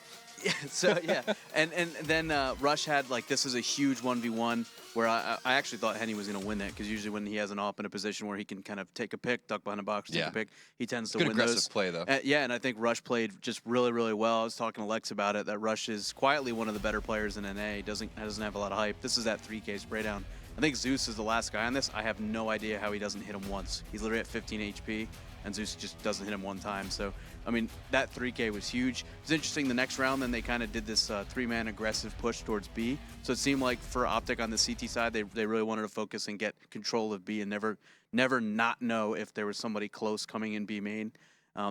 Yeah, so yeah, and then Rush had like this is a huge 1v1 where I actually thought Henny was going to win that because usually when he has an op in a position where he can kind of take a pick, duck behind a box, take a pick, he tends to win aggressive those. Play though. Yeah, and I think Rush played just really well. I was talking to Lex about it that Rush is quietly one of the better players in NA. Doesn't have a lot of hype. This is that 3K spray down. I think Zeus is the last guy on this. I have no idea how he doesn't hit him once. He's literally at 15 HP. And Zeus just doesn't hit him one time. So, I mean, that 3K was huge. It's interesting, the next round, then they kind of did this 3-man aggressive push towards B. So it seemed like for OpTic on the CT side, they really wanted to focus and get control of B and never not know if there was somebody close coming in B main.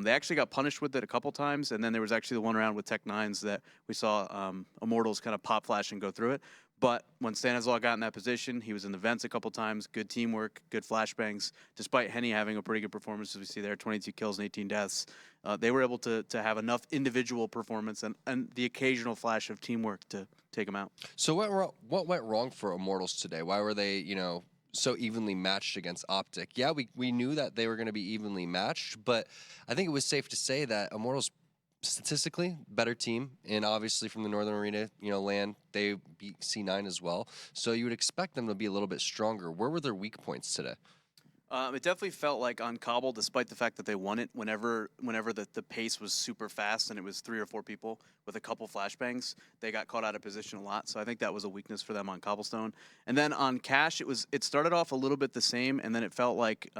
They actually got punished with it a couple times, and then there was actually the one round with Tech9s that we saw Immortals kind of pop flash and go through it. But when Stanislav got in that position, he was in the vents a couple times, good teamwork, good flashbangs. Despite Henny having a pretty good performance, as we see there, 22 kills and 18 deaths, they were able to have enough individual performance and the occasional flash of teamwork to take them out. So what went wrong for Immortals today? Why were they, so evenly matched against OpTic? Yeah, we knew that they were going to be evenly matched, but I think it was safe to say that Immortals statistically better team, and obviously from the Northern Arena, land, they beat C9 as well. So you would expect them to be a little bit stronger. Where were their weak points today? It definitely felt like on Cobble, despite the fact that they won it, whenever the pace was super fast and it was 3 or 4 people with a couple flashbangs, they got caught out of position a lot. So I think that was a weakness for them on Cobblestone. And then on Cash, it started off a little bit the same, and then it felt like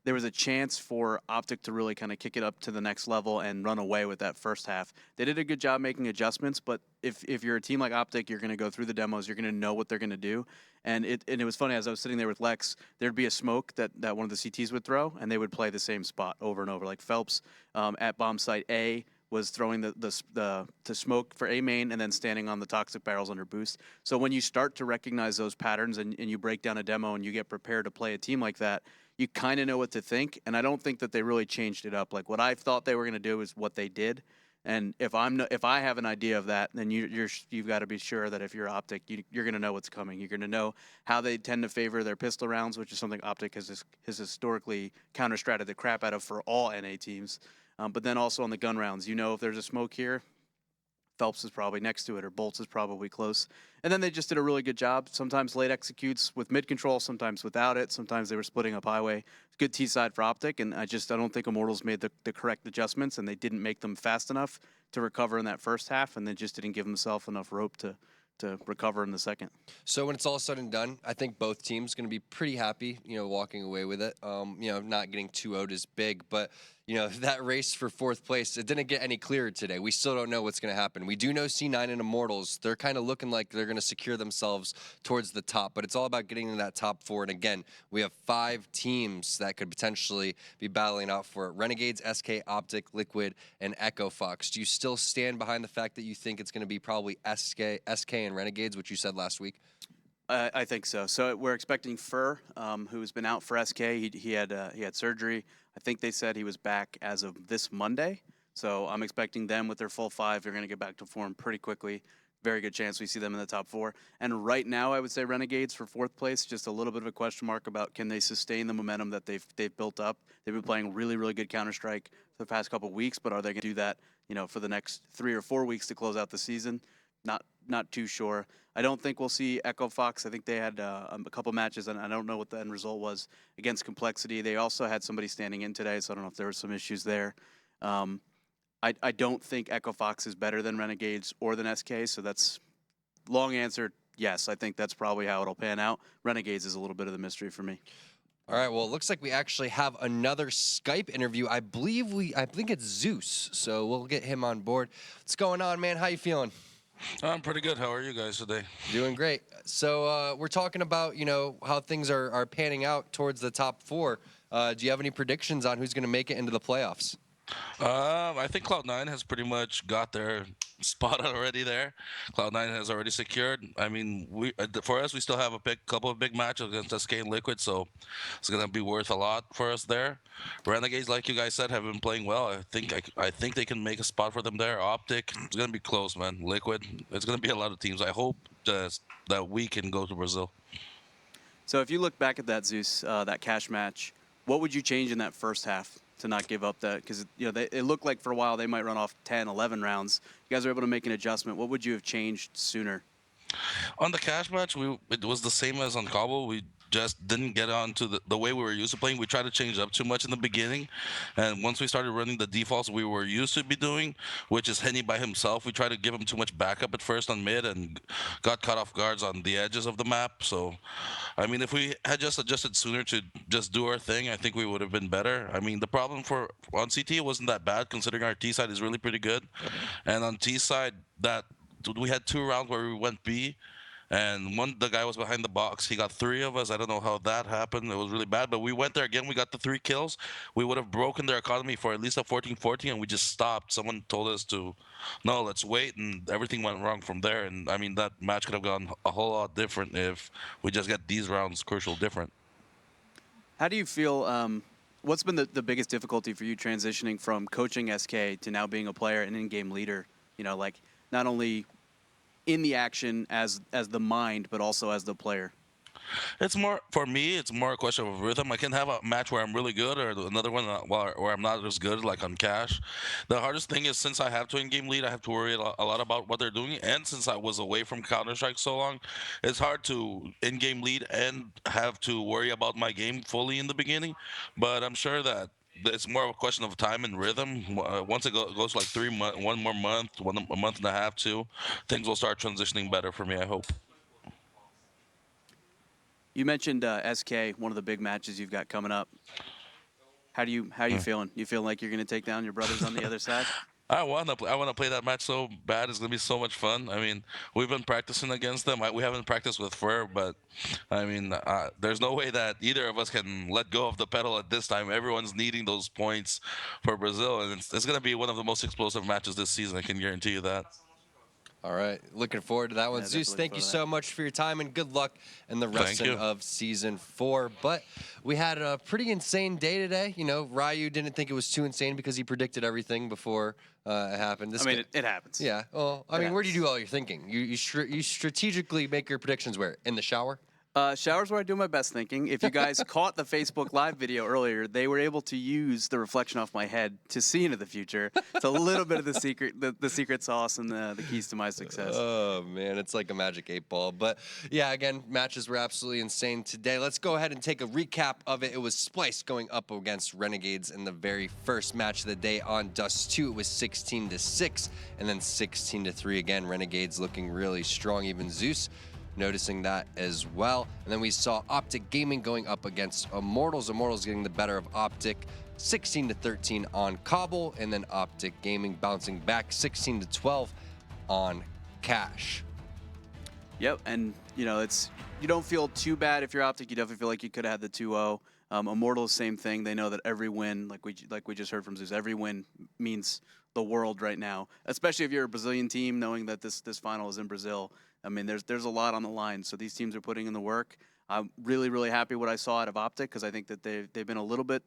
there was a chance for OpTic to really kind of kick it up to the next level and run away with that first half. They did a good job making adjustments, but if you're a team like OpTic, you're going to go through the demos, you're going to know what they're going to do. And it was funny, as I was sitting there with Lex, there'd be a smoke that one of the CTs would throw, and they would play the same spot over and over. Like Phelps at bomb site A was throwing the smoke for A main and then standing on the toxic barrels under boost. So when you start to recognize those patterns and you break down a demo and you get prepared to play a team like that, you kind of know what to think, and I don't think that they really changed it up. Like what I thought they were going to do is what they did, and if I have an idea of that, then you've got to be sure that if you're OpTic, you're going to know what's coming. You're going to know how they tend to favor their pistol rounds, which is something OpTic has historically counter-stratted the crap out of for all NA teams. But then also on the gun rounds, you know if there's a smoke here, Phelps is probably next to it, or Bolts is probably close. And then they just did a really good job. Sometimes late executes with mid control, sometimes without it. Sometimes they were splitting up highway. Good T side for OpTic, and I don't think Immortals made the correct adjustments, and they didn't make them fast enough to recover in that first half, and they just didn't give themselves enough rope to recover in the second. So when it's all said and done, I think both teams going to be pretty happy, walking away with it. Not getting 2-0'd is big, but that race for fourth place, it didn't get any clearer today. We still don't know what's going to happen. We do know C9 and Immortals, they're kind of looking like they're going to secure themselves towards the top, but it's all about getting in that top 4. And again, we have 5 teams that could potentially be battling out for it. Renegades, SK, OpTic, Liquid, and Echo Fox. Do you still stand behind the fact that you think it's going to be probably SK and Renegades, which you said last week? I think so. So we're expecting Fur, who's been out for SK. He had surgery. I think they said he was back as of this Monday. So I'm expecting them with their full 5. They're going to get back to form pretty quickly. Very good chance we see them in the top 4. And right now, I would say Renegades for 4th place. Just a little bit of a question mark about can they sustain the momentum that they've built up. They've been playing really, really good Counter-Strike for the past couple of weeks, but are they going to do that, for the next 3 or 4 weeks to close out the season? Not too sure. I don't think we'll see Echo Fox. I think they had a couple matches, and I don't know what the end result was against Complexity. They also had somebody standing in today, so I don't know if there were some issues there. I don't think Echo Fox is better than Renegades or than SK, so that's long answer. Yes, I think that's probably how it'll pan out. Renegades is a little bit of the mystery for me. All right, well, it looks like we actually have another Skype interview. I think it's Zeus, so we'll get him on board. What's going on, man? How you feeling? I'm pretty good. How are you guys today? Doing great. So we're talking about, how things are panning out towards the top 4. Do you have any predictions on who's going to make it into the playoffs? I think Cloud9 has pretty much got their spot already there. Cloud9 has already secured. I mean, for us, we still have a couple of big matches against SK and Liquid, so it's going to be worth a lot for us there. Renegades, like you guys said, have been playing well. I think they can make a spot for them there. OpTic, it's going to be close, man. Liquid, it's going to be a lot of teams. I hope that we can go to Brazil. So if you look back at that, Zeus, that cash match, what would you change in that first half to not give up that? Because it looked like for a while they might run off 10, 11 rounds. You guys were able to make an adjustment. What would you have changed sooner? On the cash match, it was the same as on Cobble. We just didn't get on to the way we were used to playing. We tried to change up too much in the beginning, and once we started running the defaults we were used to be doing, which is Henny by himself, we tried to give him too much backup at first on mid and got caught off guards on the edges of the map. So, I mean, if we had just adjusted sooner to just do our thing, I think we would have been better. I mean, the problem on CT wasn't that bad, considering our T side is really pretty good, and on T side we had 2 rounds where we went B, and the guy was behind the box. He got 3 of us. I don't know how that happened. It was really bad, but we went there again. We got the 3 kills. We would have broken their economy for at least a 14-14, and we just stopped. Someone told us no, let's wait, and everything went wrong from there. And I mean, that match could have gone a whole lot different if we just get these rounds crucial different. How do you feel? What's been the biggest difficulty for you transitioning from coaching SK to now being a player and in-game leader? Not only in the action as the mind, but also as the player. It's more, for me, it's more a question of rhythm. I can have a match where I'm really good or another one where I'm not as good, like on cash. The hardest thing is, since I have to in-game lead, I have to worry a lot about what they're doing. And since I was away from Counter-Strike so long, it's hard to in-game lead and have to worry about my game fully in the beginning. But I'm sure that it's more of a question of time and rhythm. Once it goes like 3 months, 1 more month, a month and a half, 2, things will start transitioning better for me, I hope. You mentioned SK, one of the big matches you've got coming up. How you feeling? You feel like you're going to take down your brothers on the other side? I want to play that match so bad. It's going to be so much fun. I mean, we've been practicing against them. We haven't practiced with Fur, but I mean, there's no way that either of us can let go of the pedal at this time. Everyone's needing those points for Brazil, and it's going to be one of the most explosive matches this season. I can guarantee you that. All right, looking forward to that one. Yeah, Zeus, thank you so much for your time, and good luck in the rest Thank you. of Season 4. But we had a pretty insane day today. Ryu didn't think it was too insane because he predicted everything before it happened. It happens. Yeah, well, where do you do all your thinking? You strategically make your predictions where? In the shower? Showers where I do my best thinking. If you guys caught the Facebook Live video earlier, they were able to use the reflection off my head to see into the future. It's a little bit of the secret sauce and the keys to my success. Oh, man, it's like a magic 8-ball. But, yeah, again, matches were absolutely insane today. Let's go ahead and take a recap of it. It was Splice going up against Renegades in the very first match of the day on Dust 2. It was 16-6, and then 16-3 again. Renegades looking really strong. Even Zeus noticing that as well. And then we saw OpTic Gaming going up against Immortals. Immortals getting the better of OpTic, 16-13 on Cobble, and then OpTic Gaming bouncing back 16-12 on Cash. Yep, and you don't feel too bad if you're OpTic. You definitely feel like you could have had the 2-0. Immortals, same thing. They know that every win, like we just heard from Zeus, every win means the world right now. Especially if you're a Brazilian team, knowing that this final is in Brazil. I mean, there's a lot on the line, so these teams are putting in the work. I'm really, really happy what I saw out of OpTic because I think that they've been a little bit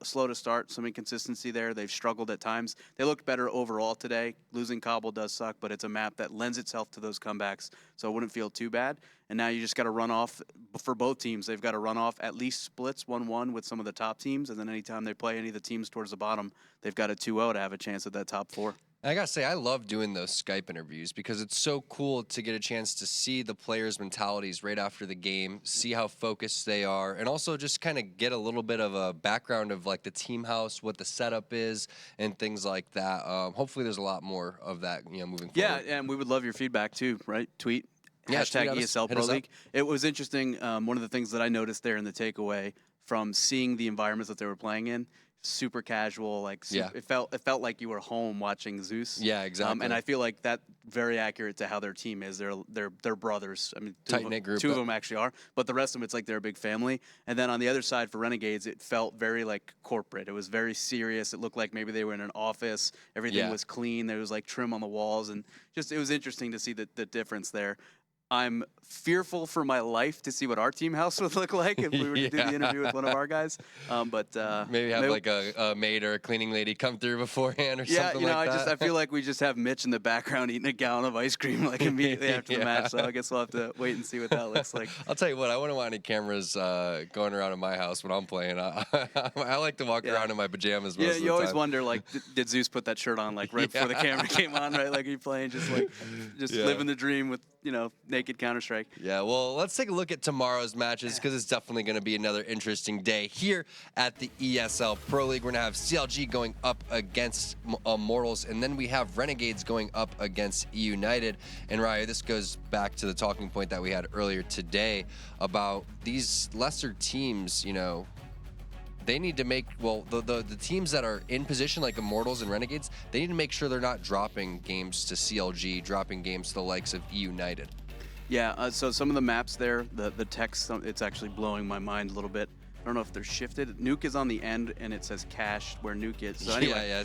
slow to start, some inconsistency there. They've struggled at times. They looked better overall today. Losing Cobble does suck, but it's a map that lends itself to those comebacks, so it wouldn't feel too bad. And now you just got to run off, for both teams, they've got to run off at least splits 1-1 with some of the top teams, and then anytime they play any of the teams towards the bottom, they've got a 2-0 to have a chance at that top 4. I gotta say, I love doing those Skype interviews because it's so cool to get a chance to see the players' mentalities right after the game, see how focused they are, and also just kind of get a little bit of a background of like the team house, what the setup is, and things like that. Hopefully, there's a lot more of that, moving forward. Yeah, and we would love your feedback too, right? Tweet. Yeah, Hashtag tweet us. ESL Hit Pro us up. League. It was interesting. One of the things that I noticed there in the takeaway from seeing the environments that they were playing in, super casual, Yeah. it felt like you were home watching Zeus. Yeah, exactly. And I feel like that very accurate to how their team is. They're brothers. I mean, Tight-knit group. Two of them actually are, but the rest of them, it's like they're a big family. And then on the other side for Renegades, it felt very like corporate. It was very serious. It looked like maybe they were in an office. Everything was clean. There was like trim on the walls, and just it was interesting to see the difference there. I'm fearful for my life to see what our team house would look like if we were to do the interview with one of our guys. But maybe have like a maid or a cleaning lady come through beforehand or something like that. I feel like we just have Mitch in the background eating a gallon of ice cream like immediately after the match. So I guess we'll have to wait and see what that looks like. I'll tell you what, I wouldn't want any cameras going around in my house when I'm playing. I like to walk around in my pajamas most of the time. You always wonder, like, did Zeus put that shirt on like right before the camera came on, right? Like, are you playing just living the dream with, naked Counter-Strike? Yeah, well, let's take a look at tomorrow's matches because it's definitely going to be another interesting day here at the ESL Pro League. We're going to have CLG going up against Immortals, and then we have Renegades going up against E United. And Raya, this goes back to the talking point that we had earlier today about these lesser teams, they need to make, the teams that are in position like Immortals and Renegades, they need to make sure they're not dropping games to CLG, dropping games to the likes of E United. Yeah, so some of the maps there, the text, it's actually blowing my mind a little bit. I don't know if they're shifted. Nuke is on the end, and it says cache where Nuke is. So anyway,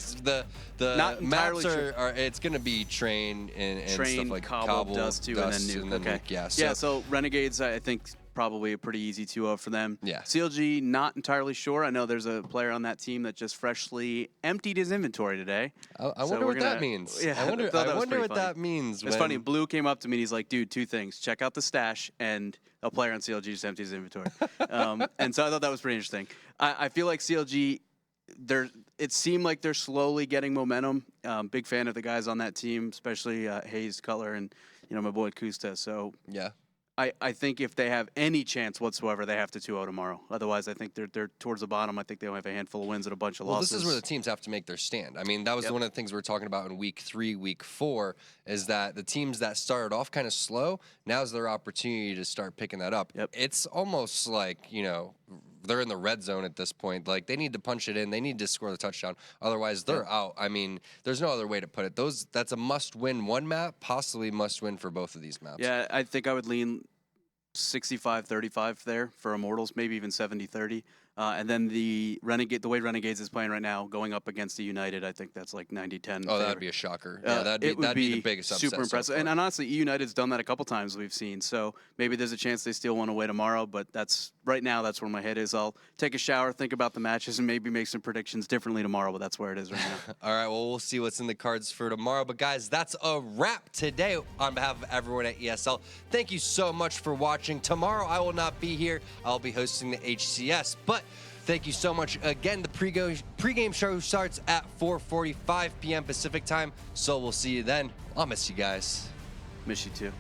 the maps are it's going to be Train and stuff like Cobble, Dust 2, and then Nuke. Okay. Nuke, so Renegades, I think, probably a pretty easy 2-0 for them. Yeah. CLG, not entirely sure. I know there's a player on that team that just freshly emptied his inventory today. I wonder what that means. Yeah, I wonder what that means. It's funny. Blue came up to me and he's like, dude, two things. Check out the stash, and a player on CLG just emptied his inventory. And so I thought that was pretty interesting. I feel like CLG, it seemed like they're slowly getting momentum. Big fan of the guys on that team, especially Hayes, Cutler, and my boy Kusta. So yeah. I think if they have any chance whatsoever, they have to 2-0 tomorrow. Otherwise, I think they're towards the bottom. I think they only have a handful of wins and a bunch of losses. This is where the teams have to make their stand. I mean, that was one of the things we were talking about in week 3, week 4, is that the teams that started off kind of slow, now's their opportunity to start picking that up. Yep. It's almost like, they're in the red zone at this point. Like, they need to punch it in. They need to score the touchdown. Otherwise, they're out. I mean, there's no other way to put it. That's a must-win one map, possibly must-win for both of these maps. Yeah, I think I would lean 65-35 there for Immortals, maybe even 70-30. And then the way Renegades is playing right now, going up against the United, I think that's like 90-10. Oh, that would be a shocker. Yeah, that'd be the biggest upset. Super impressive. So and honestly, United's done that a couple times we've seen. So maybe there's a chance they steal one away tomorrow. But right now, that's where my head is. I'll take a shower, think about the matches, and maybe make some predictions differently tomorrow. But that's where it is right now. All right, well, we'll see what's in the cards for tomorrow. But guys, that's a wrap today on behalf of everyone at ESL. Thank you so much for watching. Tomorrow, I will not be here. I'll be hosting the HCS. But thank you so much. Again, the pregame show starts at 4:45 p.m. Pacific time, so we'll see you then. I'll miss you guys. Miss you too.